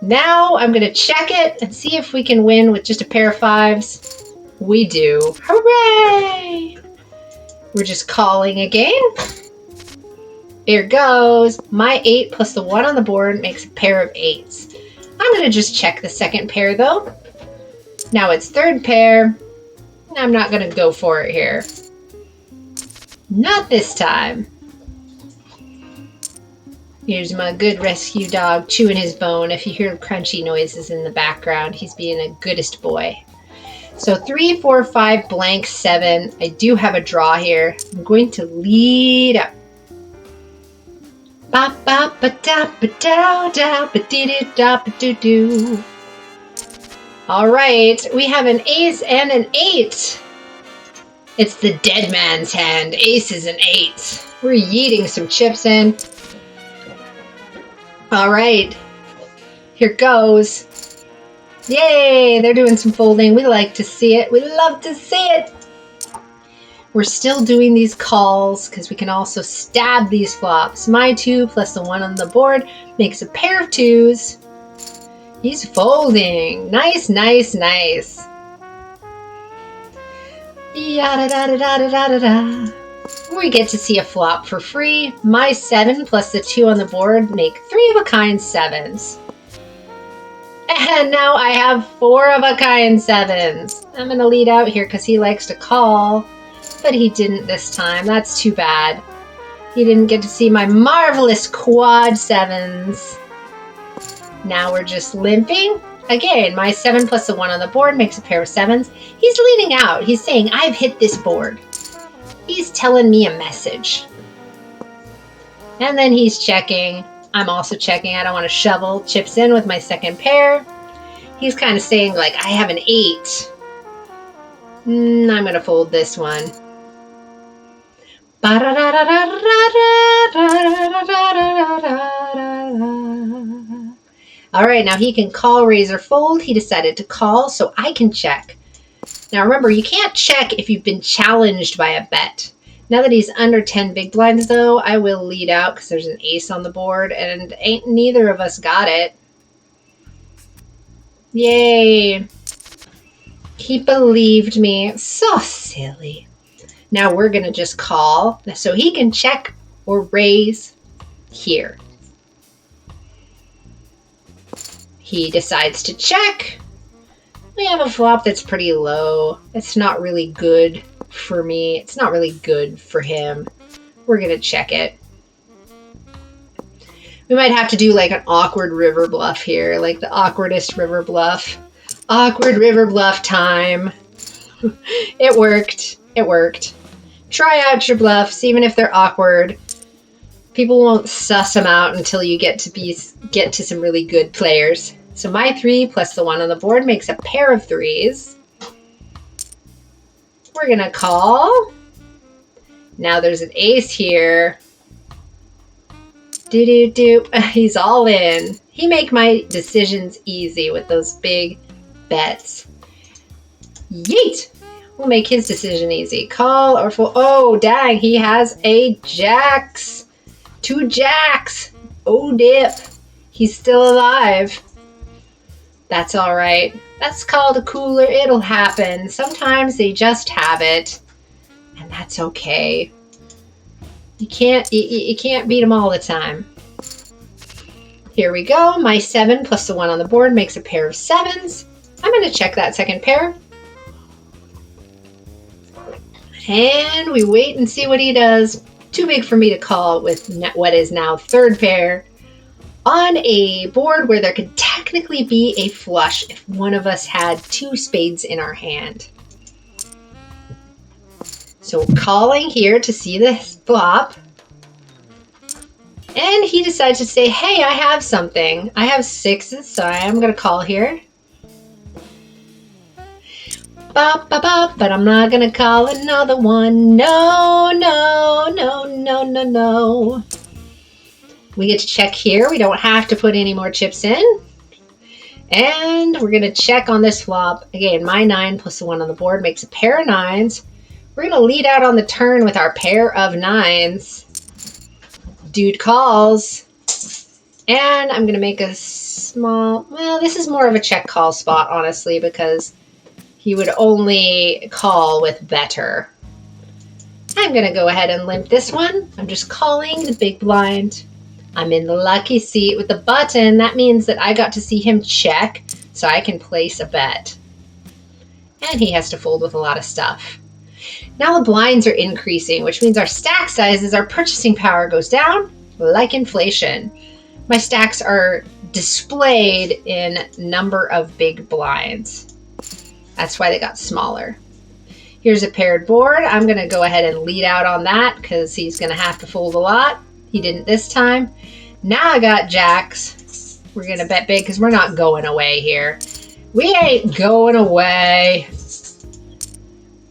Now I'm going to check it and see if we can win with just a pair of 5s. We do. Hooray! We're just calling again. Here goes. My 8 plus the 1 on the board makes a pair of 8s. I'm going to just check the second pair, though. Now it's third pair. I'm not going to go for it here. Not this time. Here's my good rescue dog chewing his bone. If you hear crunchy noises in the background, he's being a goodest boy. So 3, 4, 5, blank, 7. I do have a draw here. I'm going to lead up. Ba ba ba da ba da da ba dee dee da ba doo doo. All right, we have an ace and an 8. It's the dead man's hand. Aces and 8s. We're yeeting some chips in. All right, here goes. Yay, they're doing some folding. We like to see it. We love to see it. We're still doing these calls because we can also stab these flops. My 2 plus the 1 on the board makes a pair of 2s. He's folding. Nice, nice, nice. Yada-da-da-da-da-da-da. We get to see a flop for free. My 7 plus the 2 on the board make 3-of-a-kind 7s. And now I have 4-of-a-kind 7s. I'm going to lead out here because he likes to call, but he didn't this time. That's too bad. He didn't get to see my marvelous quad 7s. Now we're just limping. Again, my 7 plus the 1 on the board makes a pair of 7s. He's leading out. He's saying, I've hit this board. He's telling me a message. And then he's checking. I'm also checking. I don't want to shovel chips in with my second pair. He's kind of saying, like, I have an 8. I'm going to fold this one. All right, now he can call, raise, or fold. He decided to call, so I can check. Now remember, you can't check if you've been challenged by a bet. Now that he's under 10 big blinds, though, I will lead out because there's an ace on the board, and neither of us got it. Yay. He believed me. So silly. Now we're going to just call so he can check or raise here. He decides to check. We have a flop that's pretty low. It's not really good for me. It's not really good for him. We're going to check it. We might have to do like an awkward river bluff here, like the awkwardest river bluff. Awkward river bluff time. It worked. It worked. Try out your bluffs, even if they're awkward. People won't suss them out until you get to some really good players. So my 3 plus the 1 on the board makes a pair of 3s. We're going to call. Now there's an ace here. Do-do-do. He's all in. He make my decisions easy with those big bets. Yeet! We'll make his decision easy. Call or fold. Oh, dang. He has a jacks. 2 jacks. Oh, dip. He's still alive. That's all right. That's called a cooler. It'll happen. Sometimes they just have it, and that's okay. You can't beat them all the time. Here we go. My 7 plus the 1 on the board makes a pair of 7s. I'm going to check that second pair. And we wait and see what he does. Too big for me to call with what is now third pair on a board where there could technically be a flush if one of us had 2 spades in our hand. So calling here to see the flop. And he decides to say, hey, I have something. I have 6s, so I am going to call here. Bop, bop, bop, but I'm not going to call another one. No, no, no, no, no, no. We get to check here. We don't have to put any more chips in. And we're going to check on this flop. Again, my 9 plus the 1 on the board makes a pair of 9s. We're going to lead out on the turn with our pair of 9s. Dude calls. And I'm going to make a small... Well, this is more of a check call spot, honestly, because he would only call with better. I'm going to go ahead and limp this one. I'm just calling the big blind. I'm in the lucky seat with the button. That means that I got to see him check, so I can place a bet. And he has to fold with a lot of stuff. Now the blinds are increasing, which means our stack sizes, our purchasing power goes down like inflation. My stacks are displayed in number of big blinds. That's why they got smaller. Here's a paired board. I'm going to go ahead and lead out on that because he's going to have to fold a lot. He didn't this time. Now I got jacks. We're going to bet big because we're not going away here. We ain't going away.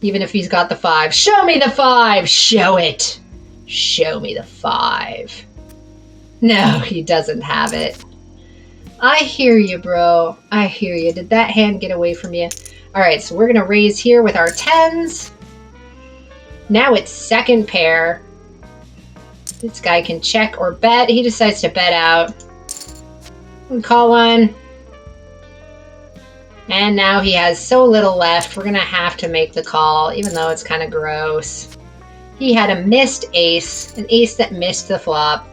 Even if he's got the 5. Show me the 5. Show it. Show me the 5. No, he doesn't have it. I hear you, bro. I hear you. Did that hand get away from you? All right, so we're going to raise here with our 10s. Now it's second pair. This guy can check or bet. He decides to bet out. And call one. And now he has so little left, we're going to have to make the call, even though it's kind of gross. He had a missed ace, an ace that missed the flop.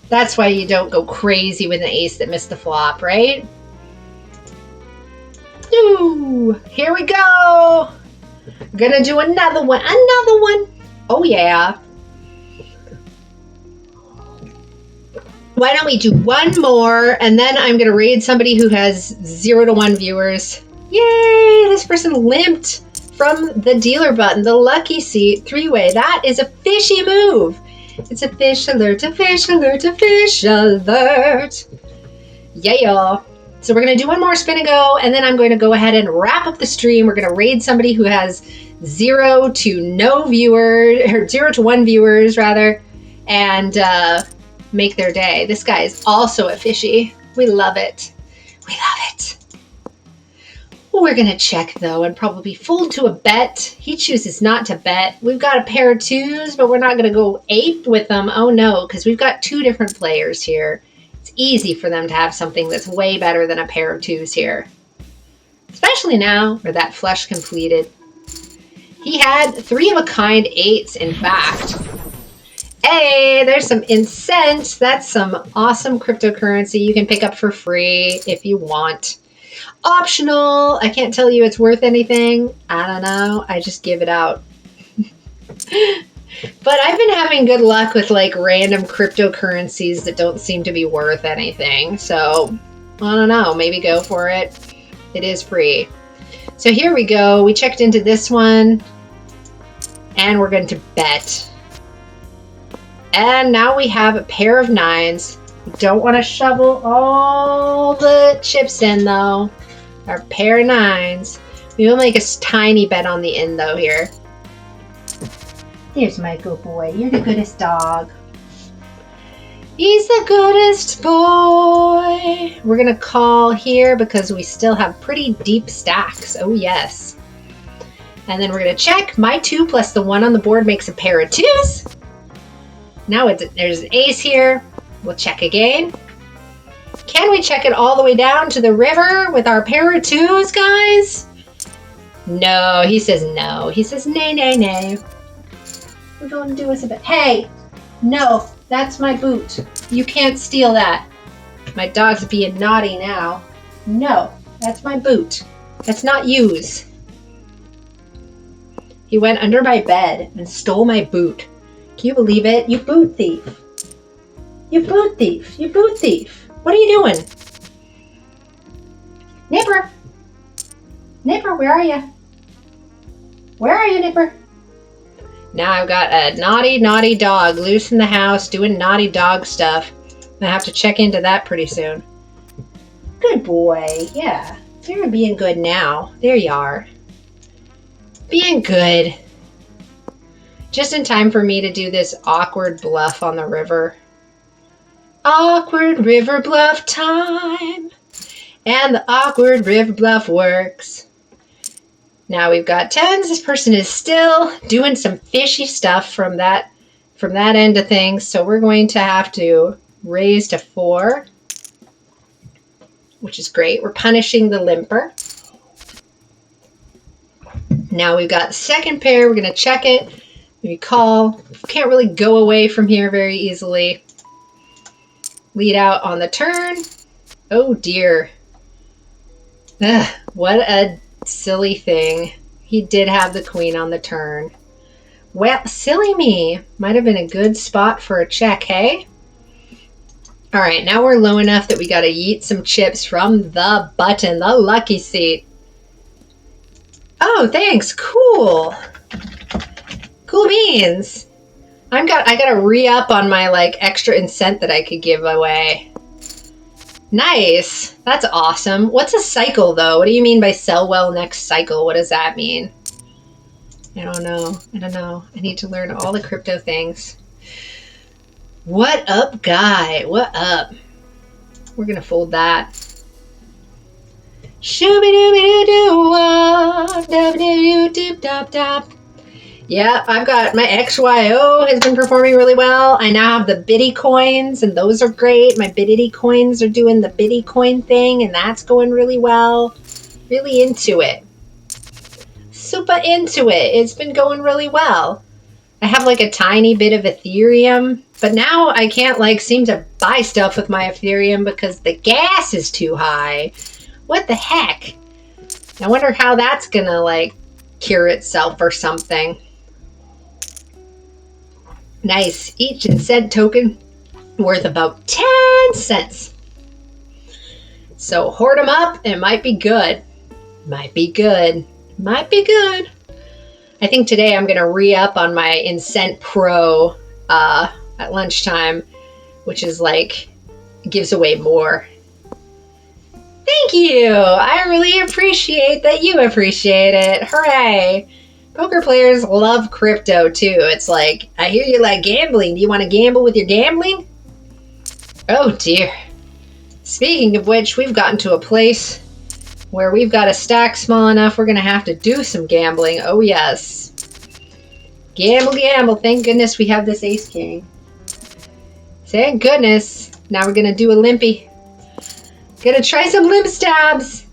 That's why you don't go crazy with an ace that missed the flop, right? Ooh, here we go. We're going to do another one. Another one. Oh, yeah. Why don't we do one more, and then I'm going to raid somebody who has 0 to 1 viewers. Yay! This person limped from the dealer button, the lucky seat, 3-way. That is a fishy move. It's a fish alert, a fish alert, a fish alert. Yeah, y'all. So we're going to do one more spin and go, and then I'm going to go ahead and wrap up the stream. We're going to raid somebody who has 0 to no viewers, or 0 to 1 viewers, rather, and make their day. This guy is also a fishy. We love it. We love it. We're going to check, though, and probably fold to a bet. He chooses not to bet. We've got a pair of 2s, but we're not going to go ape with them. Oh, no, because we've got 2 different players here. It's easy for them to have something that's way better than a pair of 2s here. Especially now where that flush completed. He had 3-of-a-kind 8s, in fact. Hey, there's some incense. That's some awesome cryptocurrency you can pick up for free if you want. Optional. I can't tell you it's worth anything. I don't know. I just give it out. But I've been having good luck with like random cryptocurrencies that don't seem to be worth anything. So, I don't know. Maybe go for it. It is free. So here we go. We checked into this one. And we're going to bet. And now we have a pair of 9s. We don't want to shovel all the chips in, though. Our pair of 9s. We will make a tiny bet on the end, though, here. There's my good boy. You're the goodest dog. He's the goodest boy. We're going to call here because we still have pretty deep stacks. Oh, yes. And then we're going to check. My 2 plus the 1 on the board makes a pair of 2s. Now there's an ace here. We'll check again. Can we check it all the way down to the river with our pair of 2s, guys? No, he says no. He says nay, nay, nay. We're going to do us a bit. Hey, no, that's my boot. You can't steal that. My dog's being naughty now. No, that's my boot. That's not yours. He went under my bed and stole my boot. Can you believe it? You boot thief. You boot thief. You boot thief. What are you doing? Nipper. Nipper, where are you? Where are you, Nipper? Now I've got a naughty, naughty dog loose in the house doing naughty dog stuff. I have to check into that pretty soon. Good boy. Yeah. You're being good now. There you are. Being good. Just in time for me to do this awkward bluff on the river. Awkward river bluff time. And the awkward river bluff works. Now we've got 10s. This person is still doing some fishy stuff from that end of things. So we're going to have to raise to 4, which is great. We're punishing the limper. Now we've got the second pair. We're going to check it. We call. Can't really go away from here very easily. Lead out on the turn. Oh dear. Ugh, what a silly thing. He did have the queen on the turn. Well, silly me. Might have been a good spot for a check, hey? All right, now we're low enough that we got to yeet some chips from the button, the lucky seat. Oh, thanks. Cool. Cool beans. I got to re-up on my extra incent that I could give away. Nice. That's awesome. What's a cycle, though? What do you mean by sell well next cycle? What does that mean? I don't know. I need to learn all the crypto things. What up, guy? What up? We're going to fold that. Shooby-dooby-doo-doo-wah. Yeah, I've got my XYO has been performing really well. I now have the Biddy coins, and those are great. My Biddy coins are doing the Biddy coin thing, and that's going really well. Really into it. Super into it. It's been going really well. I have a tiny bit of Ethereum, but now I can't seem to buy stuff with my Ethereum because the gas is too high. What the heck? I wonder how that's gonna cure itself or something. Nice. Each incent token worth about 10 cents. So hoard them up. It might be good. Might be good. Might be good. I think today I'm going to re-up on my Incent Pro at lunchtime, which is gives away more. Thank you. I really appreciate that you appreciate it. Hooray. Poker players love crypto too. It's I hear you like gambling. Do you want to gamble with your gambling? Oh dear. Speaking of which, we've gotten to a place where we've got a stack small enough we're going to have to do some gambling. Oh yes. Gamble, gamble. Thank goodness we have this ace king. Thank goodness. Now we're going to do a limpy. Gonna try some limp stabs.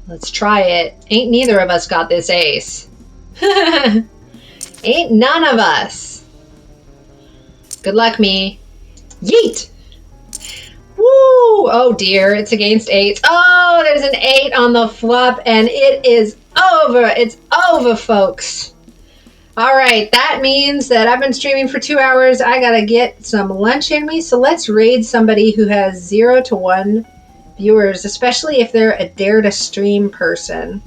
Let's try it. Ain't neither of us got this ace. Ain't none of us. Good luck, me. Yeet! Woo! Oh dear, it's against 8. Oh, there's an 8 on the flop, and it is over. It's over, folks. All right, that means that I've been streaming for 2 hours. I gotta get some lunch in me, so let's raid somebody who has 0 to 1 viewers, especially if they're a Dare to Stream person.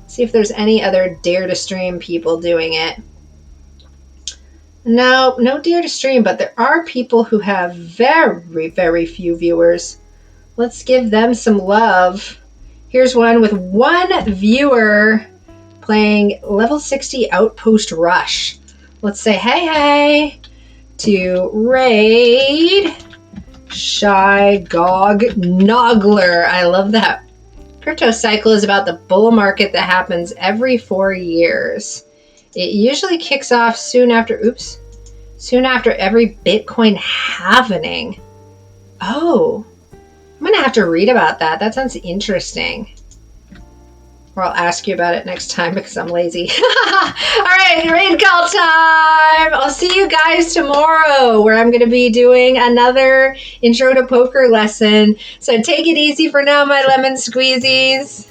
See if there's any other Dare to Stream people doing it. No Dare to Stream, but there are people who have very, very few viewers. Let's give them some love. Here's one with 1 viewer playing level 60 Outpost Rush. Let's say hey to raid Shy Gog Noggler. I love that. Crypto cycle is about the bull market that happens every 4 years. It usually kicks off soon after every Bitcoin halvening. Oh, I'm gonna have to read about that. That sounds interesting. Or I'll ask you about it next time because I'm lazy. All right, raid call time. I'll see you guys tomorrow where I'm going to be doing another intro to poker lesson. So take it easy for now, my lemon squeezies.